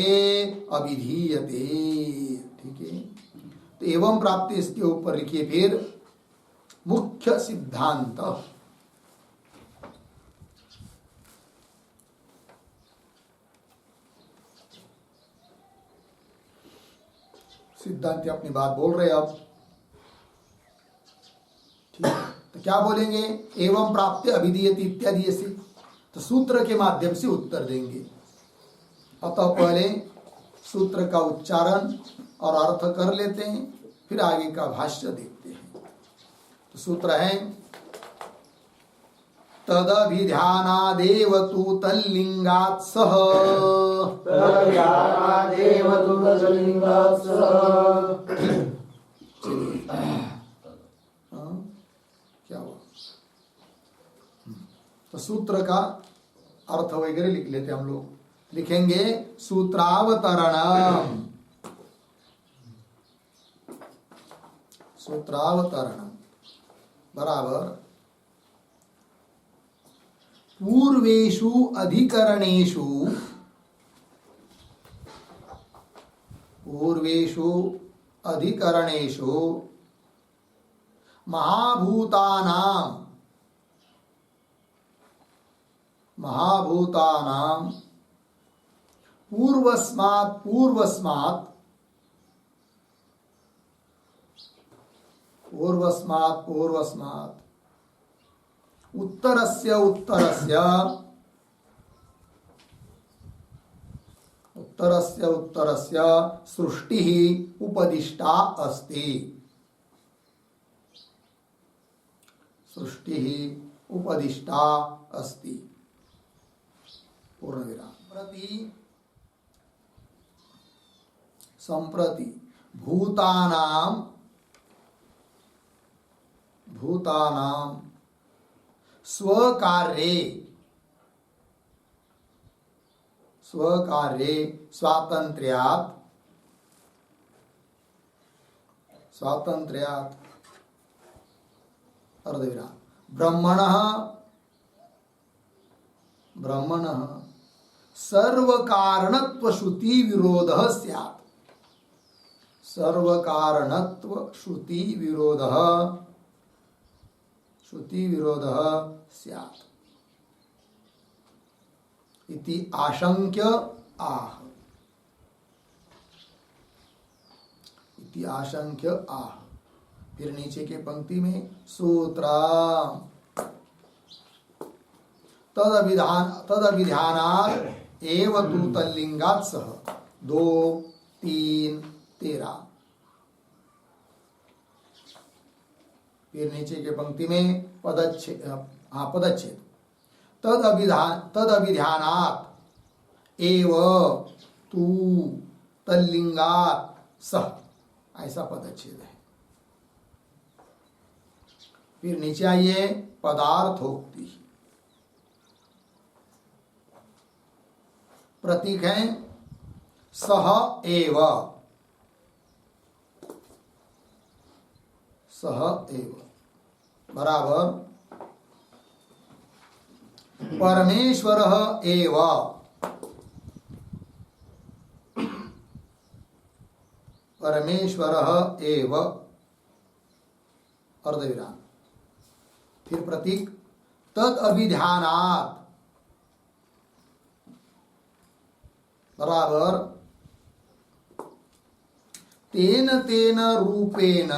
अविधीयते। ठीक है, तो एवं प्राप्ति इसके ऊपर लिखिए फिर मुख्य सिद्धांत। सिद्धांत अपनी बात बोल रहे अब। ठीक है, तो क्या बोलेंगे, एवं प्राप्ति अभिधीयते इत्यादि से, तो सूत्र के माध्यम से उत्तर देंगे। अतः पहले सूत्र का उच्चारण और अर्थ कर लेते हैं, फिर आगे का भाष्य देखते हैं। तो सूत्र है, तदभिध्यानादेव तु तल्लिंगात् सह, तद्ध्यानादेव तु तल्लिंगात् सह। क्या हुआ? तो सूत्र का अर्थ वगैरह लिख लेते हम लोग। लिखेंगे सूत्रावतरणम, सूत्रावतरणम बराबर पूर्वेषु अधिकरणेषु, पूर्वेषु अधिकरणेषु महाभूतानां, महाभूतानां पूर्वस्मात्, पूर्वस्मात्, पूर्वस्मात्, पूर्वस्मात् उत्तरस्य, उत्तरस्य, उत्तरस्य, उत्तरस्य सृष्टिः उपदिष्टा अस्ति, सृष्टिः उपदिष्टा अस्ति। पूर्ण विराम। प्रति संप्रति भूतानां, भूतानां स्वकार्ये, स्वकार्ये स्वातंत्र्यात्, स्वातंत्र्यात् अर्धविराम ब्रह्मणः, ब्रह्मणः सर्वकारणत्व श्रुति विरोधः स्यात्, सर्वकारणत्व श्रुति विरोधः, श्रुति विरोधः स्यात् इति आशंक्य आह, इति आशंक्य आह। फिर नीचे के पंक्ति में सूत्र तदभिध्यानात् एव तु तल्लिंगात् सह 2, 3, 13। फिर नीचे के पंक्ति में पदच्छेद, पदच्छेद तदभिध्यानात् एव तु तल्लिंगात् सह, ऐसा पदच्छेद है। फिर नीचे आइए पदार्थोक्ति, प्रतीक है सह एव, सह एव बराबर परमेश्वरः एव, परमेश्वरः एव अर्धविराम। फिर प्रतीक तद अभिध्यानात् बराबर तेन तेन रूपेण,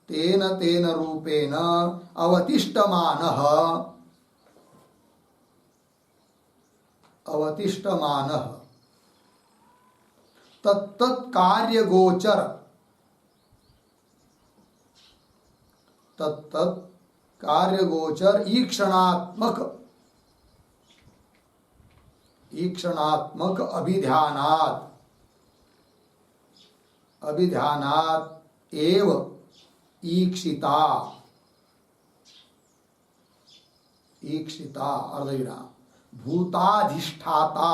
तेन तेन रूपेण अवतिष्ठमानः, अवतिष्ठमानः तत्तत् कार्य गोचर तत्तत् कार्य गोचर ईक्षणात्मक अभिध्यानात् एव ईक्षिता अर्धविराम भूताधिष्ठाता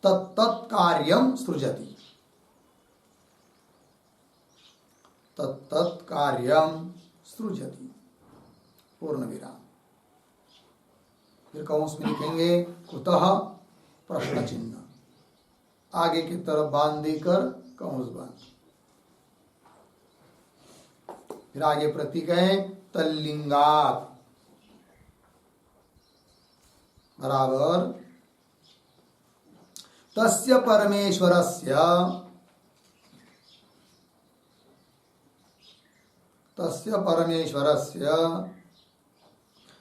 तत्तत् कार्यं सृजति पूर्ण विराम। फिर कौंस में लिखेंगे कुतः प्रश्न चिन्ह, आगे की तरफ बांध देकर कौंस बांध। फिर आगे प्रतीक है तल्लिंगात बराबर तस्य परमेश्वरस्य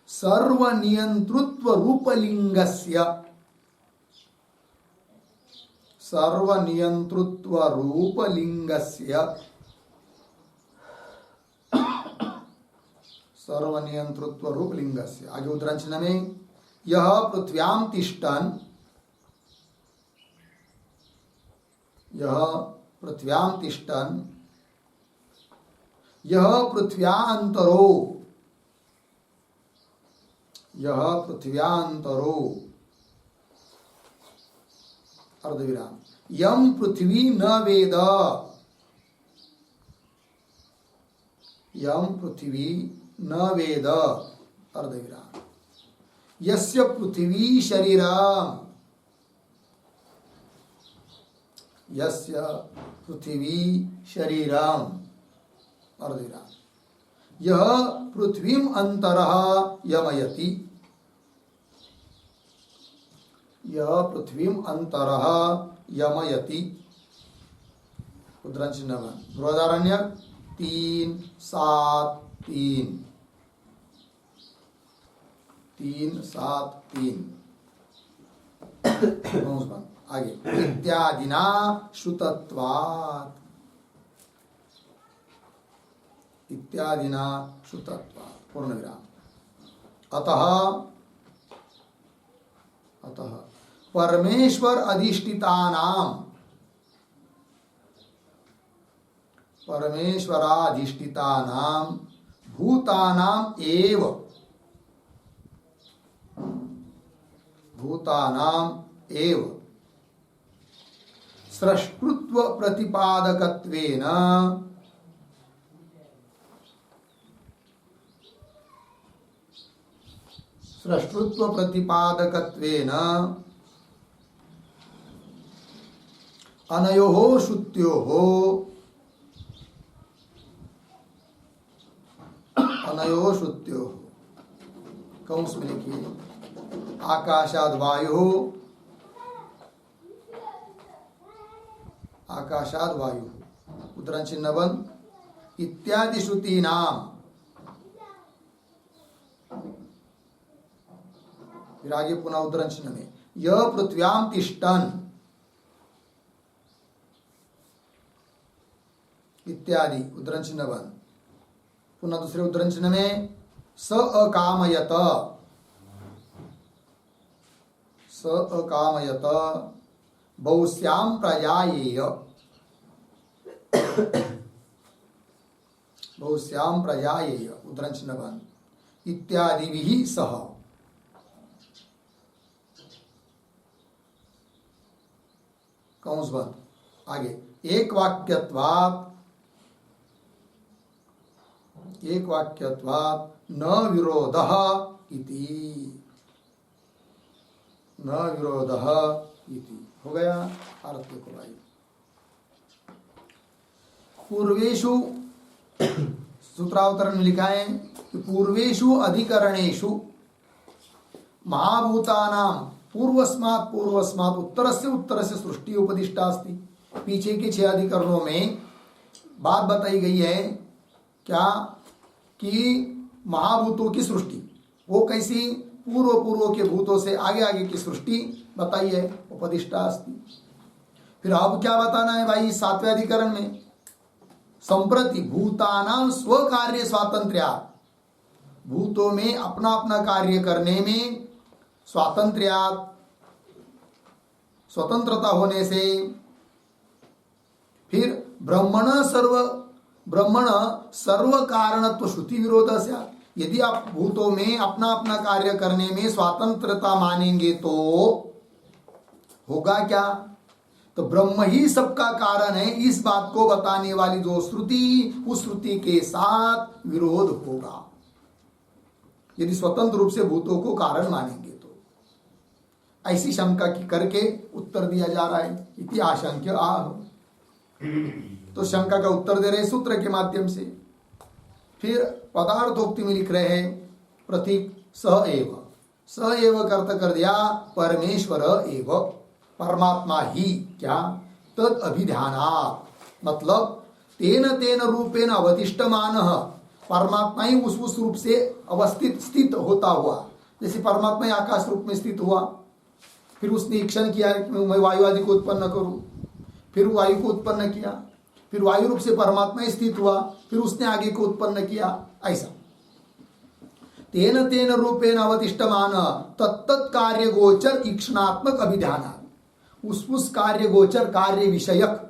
सर्वनियंतृत्व रूपलिंगस्य आगे उद्दंशन में यह पृथ्व्याम तिष्ठन् यह पृथ्व्यान्तरो अर्धविराम यम पृथ्वी न वेद अर्धविराम यस्य पृथ्वी शरीरम अर्धविराम यह पृथ्वीम अंतरः यमयति उद्धरण चिन्ह बृहदारण्यक 3-7-3 आगे इत्यादिना श्रुतत्वात् पूर्ण विराम। अतः परमेश्वराधिष्ठितानां भूतानां एव सृष्टुत्व प्रतिपादकत्वेन अनयोः श्रुत्योः कौंस में लिखिए आकाशाद वायु उद्धरण चिन्ह बंद इत्यादि श्रुति नाम। फिर आगे पुनः उद्धरण चिन्ह में यह पृथ्व्याम तिष्ठन् इत्यादि उद्धरण चिन्ह बंद। पुनः दूसरे उद्धरण चिन्ह में स अकामयत बहुश्याम प्रजायेय उद्धरण चिन्ह बंद इत्यादि भी सह कौंस बंद। आगे एक वाक्यत्वात् न विरोधः इति हो गया। अर्थ को भाई पूर्वेषु सूत्रावतरण में लिखा है कि पूर्वेषु अधिकरणेषु महाभूतानां पूर्वस्मात् उत्तरस्य सृष्टि उपदिष्टा अस्ति। पीछे के 6 अधिकरणों में बात बताई गई है क्या कि महाभूतों की सृष्टि वो कैसी, पूर्व के भूतों से आगे की सृष्टि बताई है, उपदिष्टा अस्ति। फिर अब क्या बताना है भाई 7वें अधिकरण में, संप्रति भूतानां स्वकार्य स्वातंत्र्यात्, भूतों में अपना अपना कार्य करने में स्वातंत्र्यात्, स्वतंत्रता होने से, फिर ब्रह्मण सर्व कारणत्व श्रुति विरोध से, यदि आप भूतों में अपना अपना कार्य करने में स्वतंत्रता मानेंगे तो होगा क्या, तो ब्रह्म ही सबका कारण है, इस बात को बताने वाली जो श्रुति, उस श्रुति के साथ विरोध होगा यदि स्वतंत्र रूप से भूतों को कारण मानेंगे तो। ऐसी शंका की करके उत्तर दिया जा रहा है, इति आशंक्य आह। तो शंका का उत्तर दे रहे सूत्र के माध्यम से। फिर पदार्थोक्ति में लिख रहे हैं प्रतीक स एव का अर्थ कर दिया परमेश्वर एव, परमात्मा ही क्या, तद अभिध्यानात्, मतलब तेन रूपेण अवतिष्ठमानः, परमात्मा ही उस रूप से अवस्थित स्थित होता हुआ, जैसे परमात्मा ही आकाश रूप में स्थित हुआ, फिर उसने इक्षण किया कि मैं वायु आदि को उत्पन्न करूं, फिर वायु को उत्पन्न किया, फिर वायु रूप से परमात्मा ही स्थित हुआ, फिर उसने आगे को उत्पन्न किया, ऐसा। तेन रूपेण अवतिष्ठमान तत्त कार्य गोचर ईक्षणात्मक अभिध्यान, उस कार्य गोचर कार्य विषयक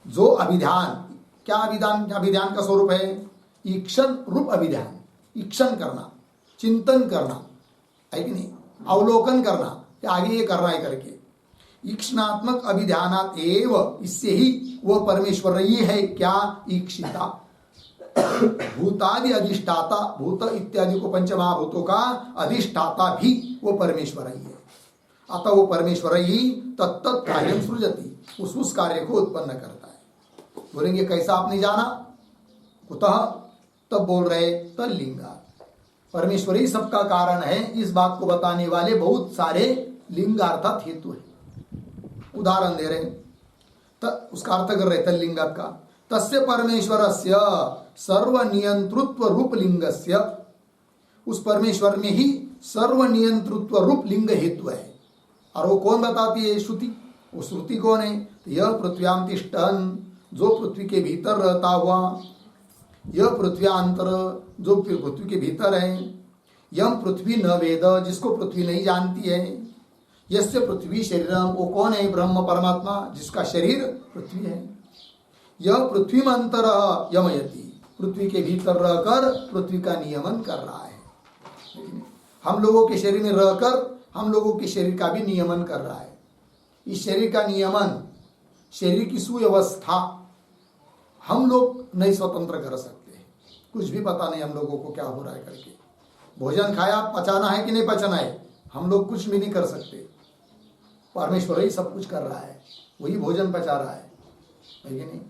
जो अभिध्यान, क्या अभिध्यान का स्वरूप है, ईक्षण रूप अभिध्यान, ईक्षण करना, चिंतन करना है कि नहीं, अवलोकन करना, आगे ये करना है करके, ईक्षणात्मक अभिध्यानात् एव, इससे ही वह परमेश्वर ही है क्या, ईक्षिता, भूतादि अधिष्ठाता, भूत इत्यादि को पंचमहाभूतों का अधिष्ठाता भी वो परमेश्वर ही है। अतः वो परमेश्वर ही तत्त कार्य सृजति, उस कार्य को उत्पन्न करता है। बोलेंगे कैसा आपने जाना, कुतः, तब बोल रहे तल्लिंगा, परमेश्वर ही सबका कारण है, इस बात को बताने वाले बहुत सारे लिंगार्थात हेतु है। उदाहरण दे रहे, उसका अर्थ कर रहे तल्लिंगात का, तस्य परमेश्वरस्य सर्वनियंतृत्व रूप लिंगस्य, उस परमेश्वर में ही सर्वनियंतृत्व रूप लिंग हेतु है। और वो कौन बताती है, श्रुति। वो श्रुति कौन है, यह पृथ्व्याम तिष्ठन्, जो पृथ्वी के भीतर रहता हुआ, यह पृथ्व्यांतर, जो पृथ्वी के भीतर है, यम पृथ्वी न वेद, जिसको पृथ्वी नहीं जानती है, यस्य पृथ्वी शरीरम, वो कौन है, ब्रह्म परमात्मा, जिसका शरीर पृथ्वी है, यह पृथ्वी में अंतर यमयति, पृथ्वी के भीतर रहकर पृथ्वी का नियमन कर रहा है। हम लोगों के शरीर में रहकर हम लोगों के शरीर का भी नियमन कर रहा है। इस शरीर का नियमन, शरीर की सुव्यवस्था हम लोग नहीं स्वतंत्र कर सकते, कुछ भी पता नहीं हम लोगों को क्या हो रहा है करके। भोजन खाया, पचाना है कि नहीं पचाना है, हम लोग कुछ भी नहीं कर सकते, परमेश्वर ही सब कुछ कर रहा है, वही भोजन पचा रहा है कि नहीं,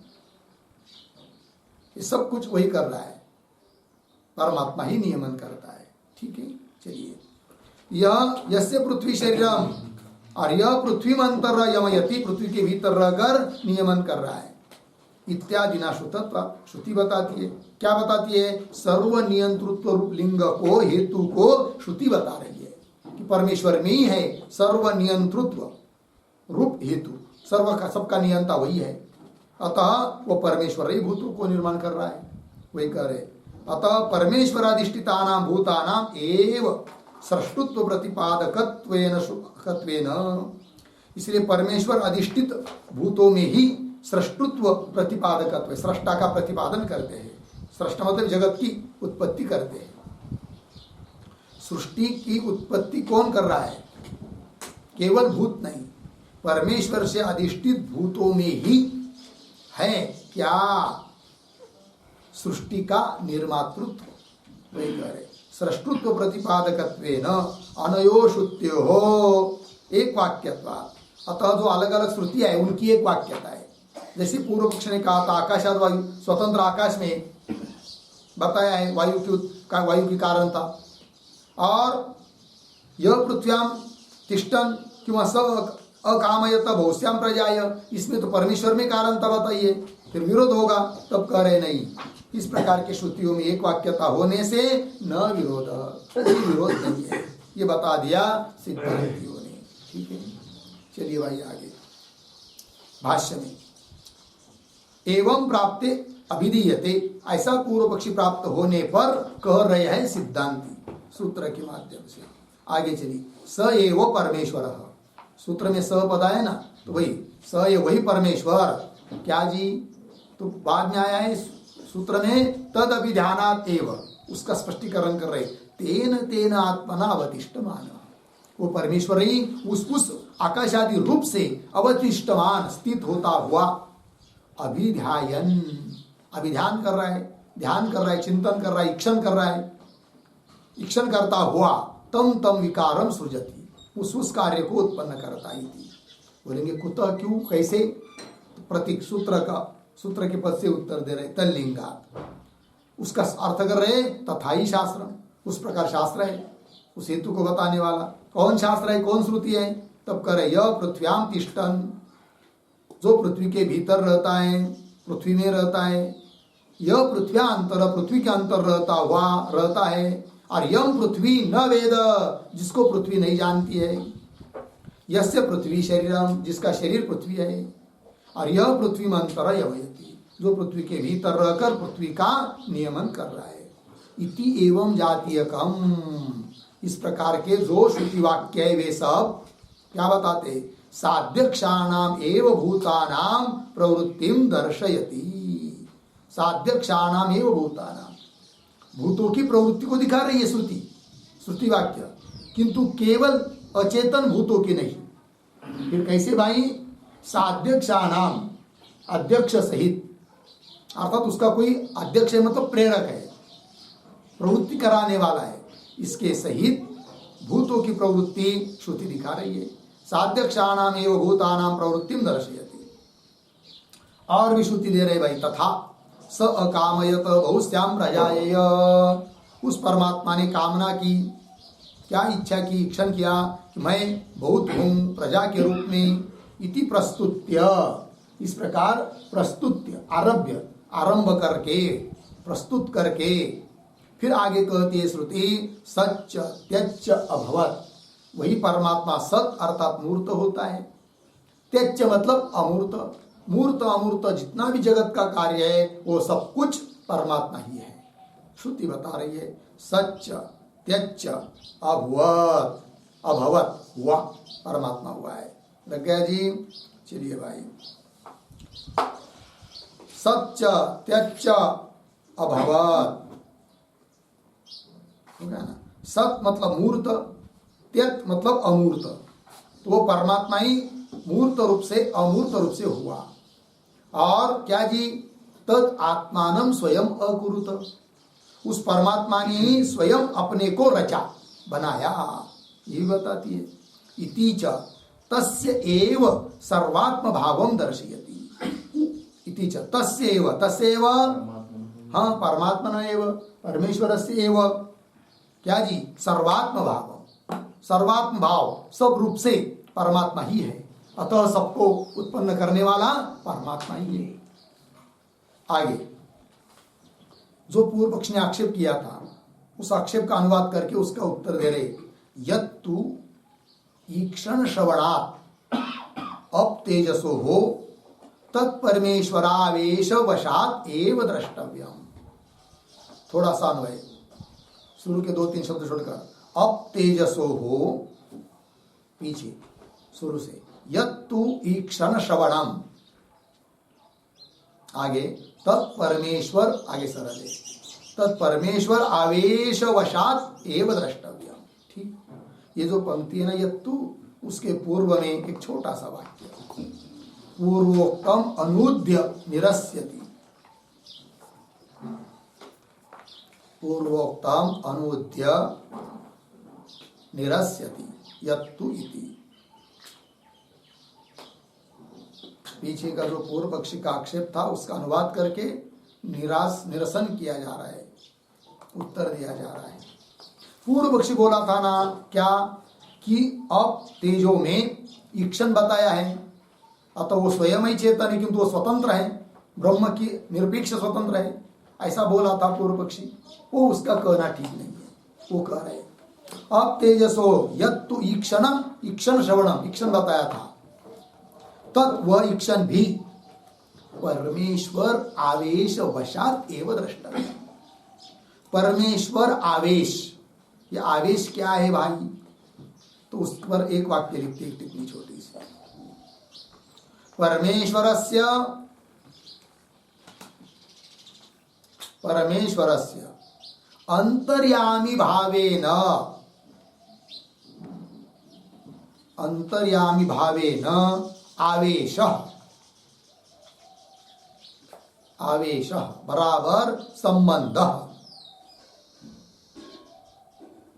ये सब कुछ वही कर रहा है, परमात्मा ही नियमन करता है। ठीक है, चलिए, यह यस्य पृथ्वी शरीरम, और यह पृथ्वी में अंतर यमयति, पृथ्वी के भीतर रहकर नियमन कर रहा है, इत्यादि ना श्रुतत्व, श्रुति बताती है। क्या बताती है, सर्व नियंतृत्व रूप लिंग को, हेतु को श्रुति बता रही है कि परमेश्वर में ही है सर्व नियंतृत्व रूप हेतु, सर्व का सबका नियंता वही है। अतः वो परमेश्वर ही भूतों को निर्माण कर रहा है, वही कह रहे। अतः परमेश्वराधिष्ठितानां भूतानां एव सृष्टुत्व प्रतिपादकत्वेन, इसलिए परमेश्वर अधिष्ठित भूतों में ही सृष्टुत्व प्रतिपादकत्व, सृष्टा का प्रतिपादन करते हैं। सृष्टा मतलब जगत की उत्पत्ति करते हैं। सृष्टि की उत्पत्ति कौन कर रहा है, केवल भूत नहीं, परमेश्वर से अधिष्ठित भूतों में ही है क्या, सृष्टि का निर्मातृत्व, वही कह रहे। सृष्टुत्व प्रतिपादकत्वेन अनयोषुत्योः एक वाक्यत्वात्, अतः जो अलग अलग श्रुति है उनकी एक वाक्यता है। जैसे पूर्व पक्ष ने कहा था आकाशाद वायु, स्वतंत्र आकाश में बताया है वायु की कारण था, और यह पृथ्व्याम तिष्ठन् किंवा स अकामयत बहुश्याम प्रजाय, इसमें तो परमेश्वर में कारण था बताइए, फिर विरोध होगा। तब कह रहे नहीं, इस प्रकार के श्रुतियों में एक वाक्यता होने से न विरोध, कोई विरोध नहीं है, ये बता दिया सिद्धांतियों ने। ठीक है, चलिए भाई आगे भाष्य में, एवं प्राप्ते अभिधीयते, ऐसा पूर्व पक्षी प्राप्त होने पर कह रहे हैं सिद्धांती सूत्र के माध्यम से। आगे चलिए, स एव परमेश्वर, सूत्र में स पद है ना, तो वही स ये वही परमेश्वर, क्या जी, तो बाद में आया है सूत्र में तद अभिध्यानात् एव, उसका स्पष्टीकरण कर रहे, तेन तेन आत्मना अवतिष्ठमान, वो परमेश्वर ही उस आकाश आदि रूप से अवतिष्ठमान स्थित होता हुआ अभिध्यायन, अभिध्यान कर रहा है, ध्यान कर रहा है, चिंतन कर रहा है, इक्षण कर रहा है, इक्षण करता हुआ तम तम विकारम सृजति, उस कार्य को उत्पन्न करता ही थी। बोलेंगे कुतः, क्यों, कैसे, प्रतीक सूत्र के पद से उत्तर दे रहे, तल्लिंगात, उसका अर्थ कर रहे तथा ही शास्त्र, उस प्रकार शास्त्र है, उस हेतु को बताने वाला। कौन शास्त्र है, कौन श्रुति है, तब करे यह पृथ्व्याम तिष्ठन, जो पृथ्वी के भीतर रहता है, पृथ्वी में रहता है, यह पृथ्व्यांतर, पृथ्वी के अंतर रहता है, और यम पृथ्वी न वेद, जिसको पृथ्वी नहीं जानती है, यस्य पृथ्वी शरीरम, जिसका शरीर पृथ्वी है, और यह पृथ्वी में अंतर यवयति, जो पृथ्वी के भीतर रहकर पृथ्वी का नियमन कर रहा है। इति एवं जातीयकम, इस प्रकार के जो श्रुति वाक्य है वे सब क्या बताते, साध्यक्षाणाम एव भूतानाम प्रवृत्तिम दर्शयति, साध्यक्षाणाम एव भूतानाम, भूतों की प्रवृत्ति को दिखा रही है श्रुति वाक्य, किंतु केवल अचेतन भूतों की नहीं। फिर कैसे भाई, साध्यक्षाणाम, अध्यक्ष सहित, अर्थात उसका कोई अध्यक्ष है मतलब प्रेरक है, प्रवृत्ति कराने वाला है, इसके सहित भूतों की प्रवृत्ति श्रुति दिखा रही है। साध्यक्षाणाम एव भूतानाम प्रवृत्तिम दर्शयति, और भी श्रुति दे रहे भाई, तथा स अकामयत बहुश्याम प्रजायेय, उस परमात्मा ने कामना की, क्या इच्छा की, इक्षण किया कि मैं बहुत हूं प्रजा के रूप में, इति प्रस्तुत्य, इस प्रकार प्रस्तुत्य, आरंभ करके, प्रस्तुत करके, फिर आगे कहती है श्रुति सच्च त्यच्च अभवत, वही परमात्मा सत अर्थात मूर्त होता है, त्यच्च मतलब अमूर्त, मूर्त अमूर्त जितना भी जगत का कार्य है वो सब कुछ परमात्मा ही है। श्रुति बता रही है सच्च त्यच्च अभवत, अभवत हुआ, परमात्मा हुआ है। लग गया जी, चलिए भाई, सच्च त्यच्च अभवत हो गया ना, सत मतलब मूर्त, त्यत मतलब अमूर्त, तो वो परमात्मा ही मूर्त रूप से अमूर्त रूप से हुआ, और क्या जी, तद आत्मानम स्वयं अकुरुत, उस परमात्मा ने ही स्वयं अपने को रचा, बनाया, ये बताती है। इति च तस्य एव सर्वात्म भावम दर्शयति, इति च तस्य एव, तस्य एव, हाँ परमात्मा एव, परमेश्वरस्य एव, क्या जी, सर्वात्म भाव, सर्वात्म भाव, सब रूप से परमात्मा ही है, अतः सबको उत्पन्न करने वाला परमात्मा ही है। आगे जो पूर्व पक्ष ने आक्षेप किया था, उस आक्षेप का अनुवाद करके उसका उत्तर दे रहे, यत्तु ईक्षण श्रवणात् अपतेजसो हो तत्परमेश्वरावेश वशात एव द्रष्टव्यम। थोड़ा सा अन्वय, शुरू के 2-3 शब्द छोड़कर, अपतेजसो हो, पीछे शुरू से, यत्तु ईक्षण श्रवणम, आगे तत्परमेश्वर, आगे सरल है, तत्परमेश्वर आवेश वशात एव द्रष्टव्य। ठीक, ये जो पंक्ति है ना यत्तु, उसके पूर्व में एक छोटा सा वाक्य, पूर्वोक्तम अनुद्य निरस्यति, पूर्वोक्तम अनुद्य निरस्यति यत्तु इति। पीछे का जो पूर्व पक्षी का आक्षेप था उसका अनुवाद करके निरसन किया जा रहा है, उत्तर दिया जा रहा है। पूर्व पक्षी बोला था ना क्या, कि अब तेजो में ईक्षण बताया है, अतः वो स्वयं ही चेतन है, किंतु वो स्वतंत्र है, ब्रह्म की निरपेक्ष स्वतंत्र है, ऐसा बोला था पूर्व पक्षी, वो उसका कहना ठीक नहीं है। वो कह रहे अब तेजसो यत्तु ईक्षणम, ईक्षण श्रवणम, ईक्षण बताया था, तत् वह ईक्षण भी परमेश्वर आवेश वशात एवं द्रष्टव्य। परमेश्वर आवेश, ये आवेश क्या है भाई? तो उस पर एक वाक्य लिखते, एक टिप्पणी छोटी सी। परमेश्वरस्य अंतर्यामी भावेन, अंतर्यामी भावेन आवेश, आवेश बराबर संबंध,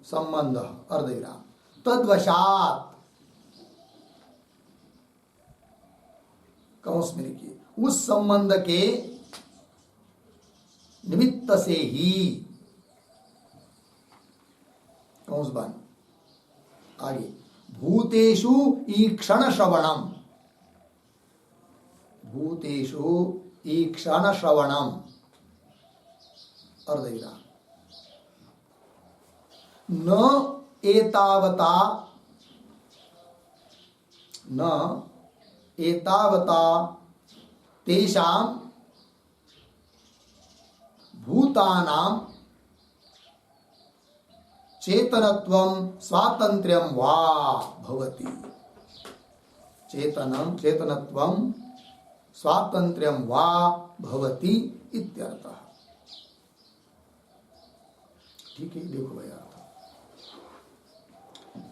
संबंध अर्धविराम, तद्वशात कौंस में लिखिए, उस संबंध के निमित्त से ही, कौंस बन आगे, भूतेषु ईक्षण श्रवणम, भूतेषु ईक्षण श्रवणम अर्धविराम, न एतावता, न एतावता तेषां भूतानां चेतनत्वं स्वातंत्र्यं वा भवति, चेतनं चेतनत्वं स्वातंत्र्यं वा भवति इत्यर्थः। ठीक है, देखो भैया,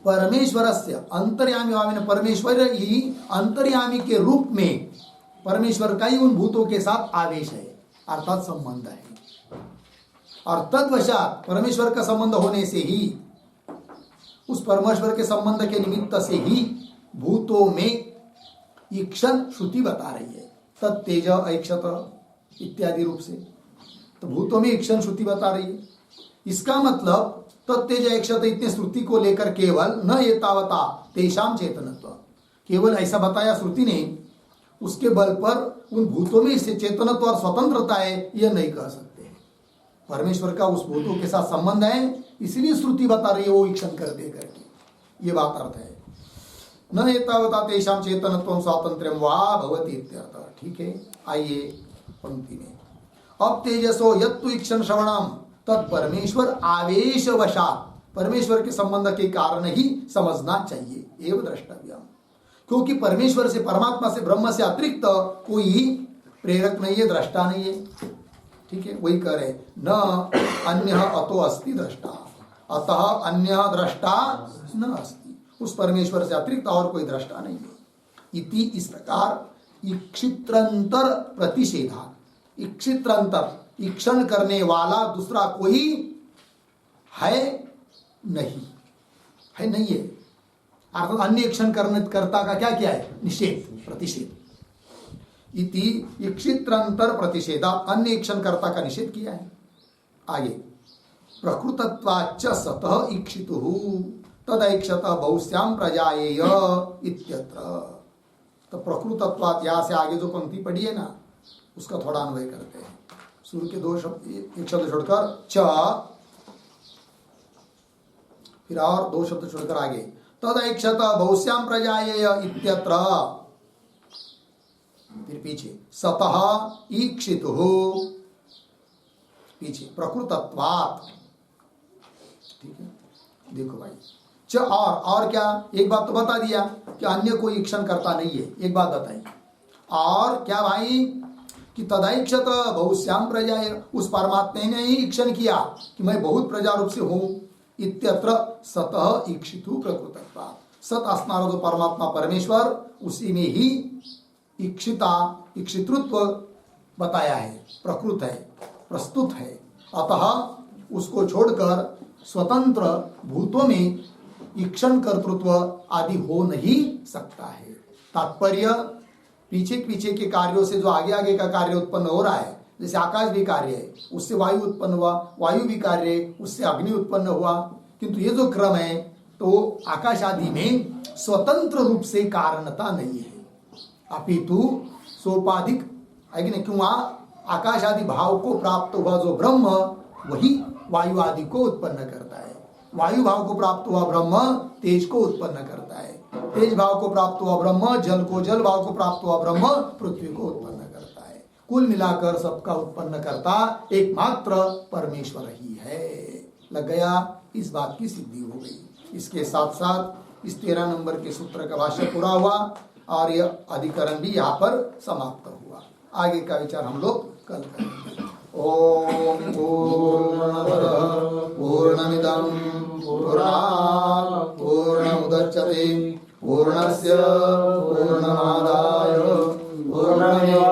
परमेश्वरस्य अंतर्यामी भावेन, परमेश्वर ही अंतर्यामी के रूप में परमेश्वर का ही उन भूतों के साथ आवेश है, अर्थात संबंध है। और तद्वशात परमेश्वर का संबंध होने से ही, उस परमेश्वर के संबंध के निमित्त से ही भूतों में ईक्षण श्रुति बता रही है, तत्तेज ऐक्षत इत्यादि रूप से। तो भूतों में ईक्षण श्रुति बता रही है। इसका मतलब तत्तेज ऐक्षत इतने श्रुति को लेकर केवल न एतावता तेषाम चेतनत्व, केवल ऐसा बताया श्रुति ने, उसके बल पर उन भूतों में इससे चेतनत्व और स्वतंत्रता है, यह नहीं कह सकते। परमेश्वर का उस भूतों के साथ संबंध है, इसलिए श्रुति बता रही है वो ईक्षण कर दे करके, ये बात अर्थ है। न एतावता तेषां चेतनत्वं स्वातंत्र्यं वा भवति इत्यर्थः। ठीक है, आइए पंक्ति में, अब तेजसो यत्तु ईक्षण श्रवणम तत् परमेश्वर आवेश वशात, परमेश्वर के संबंध के कारण ही समझना चाहिए, एवं द्रष्टव्यम, क्योंकि परमेश्वर से, परमात्मा से, ब्रह्म से अतिरिक्त कोई प्रेरक नहीं है, दृष्टा नहीं है। ठीक है, वही कह रहे, न अन्य अतो अस्ति दृष्टा, अतः अन्य दृष्टा न अस्ति, उस परमेश्वर से अतिरिक्त और कोई दृष्टा नहीं है। इति, इस प्रकार ईक्षित्रंतर प्रतिषेधा, ईक्षित्रंतर ईक्षण करने वाला दूसरा कोई है नहीं, है नहीं है, अर्थात अन्य ईक्षण करता का क्या किया है? निषेध, प्रतिषेध। इति ईक्षित्रंतर प्रतिषेधा, अन्य ईक्षण कर्ता का निषेध किया है। आगे, प्रकृतत्वाच्च सतः ईक्षितुः तदैक्षतः बहुश्याम प्रजायेय इत्यत्र। तो प्रकृतत्वात्, यहाँ से आगे जो पंक्ति पढ़ी है ना, उसका थोड़ा अन्वय करते हैं। शुरू के दो शब्द, एक शब्द छोड़कर च, फिर और दो शब्द छोड़कर आगे, तदैक्षतः बहुश्याम प्रजायेय इत्यत्र, फिर पीछे सतः ईक्षितुः, पीछे प्रकृतत्वात्। ठीक है, देखो भाई, च और क्या, एक बात तो बता दिया कि अन्य कोई ईक्षण करता नहीं है, एक बात बताई, और क्या भाई कि तदैक्षत बहुश्याम प्रजा, उस परमात्मा ने ही ईक्षण किया कि मैं बहुत प्रजा रूप से हूं, इत्यत्र सतः ईक्षितु प्रकृतत्वात्, सत अस्नार जो परमात्मा परमेश्वर, उसी में ही ईक्षिता, ईक्षितृत्व बताया है, प्रकृत है, प्रस्तुत है, अतः उसको छोड़कर स्वतंत्र भूतों में ईक्षण कर्तृत्व आदि हो नहीं सकता है। तात्पर्य, पीछे पीछे के कार्यों से जो आगे आगे का कार्य उत्पन्न हो रहा है, जैसे आकाश भी कार्य है, उससे वायु उत्पन्न हुआ, वायु भी कार्य है, उससे अग्नि उत्पन्न हुआ, किंतु ये जो क्रम है, तो आकाश आदि में स्वतंत्र रूप से कारणता नहीं है, अपितु सोपाधिक है कि नहीं, क्यों? आकाश आदि भाव को प्राप्त हुआ जो ब्रह्म वही वायु आदि को उत्पन्न करता है। वायु भाव को प्राप्त हुआ ब्रह्म तेज को उत्पन्न करता है। तेज भाव को प्राप्त हुआ ब्रह्म जल भाव को प्राप्त हुआ ब्रह्म पृथ्वी को उत्पन्न करता है। कुल मिलाकर सबका उत्पन्न करता एकमात्र परमेश्वर ही है। लग गया, इस बात की सिद्धि हो गई। इसके साथ साथ इस 13 नंबर के सूत्र का भाष्य पूरा हुआ और यह अधिकरण भी यहाँ पर समाप्त हुआ। आगे का विचार हम लोग कल करेंगे। ओम पूर्णमदः पूर्णमिदं पूर्णात् पूर्णमुदच्यते पूर्णस्य पूर्णमादाय पूर्णमेवावशिष्यते।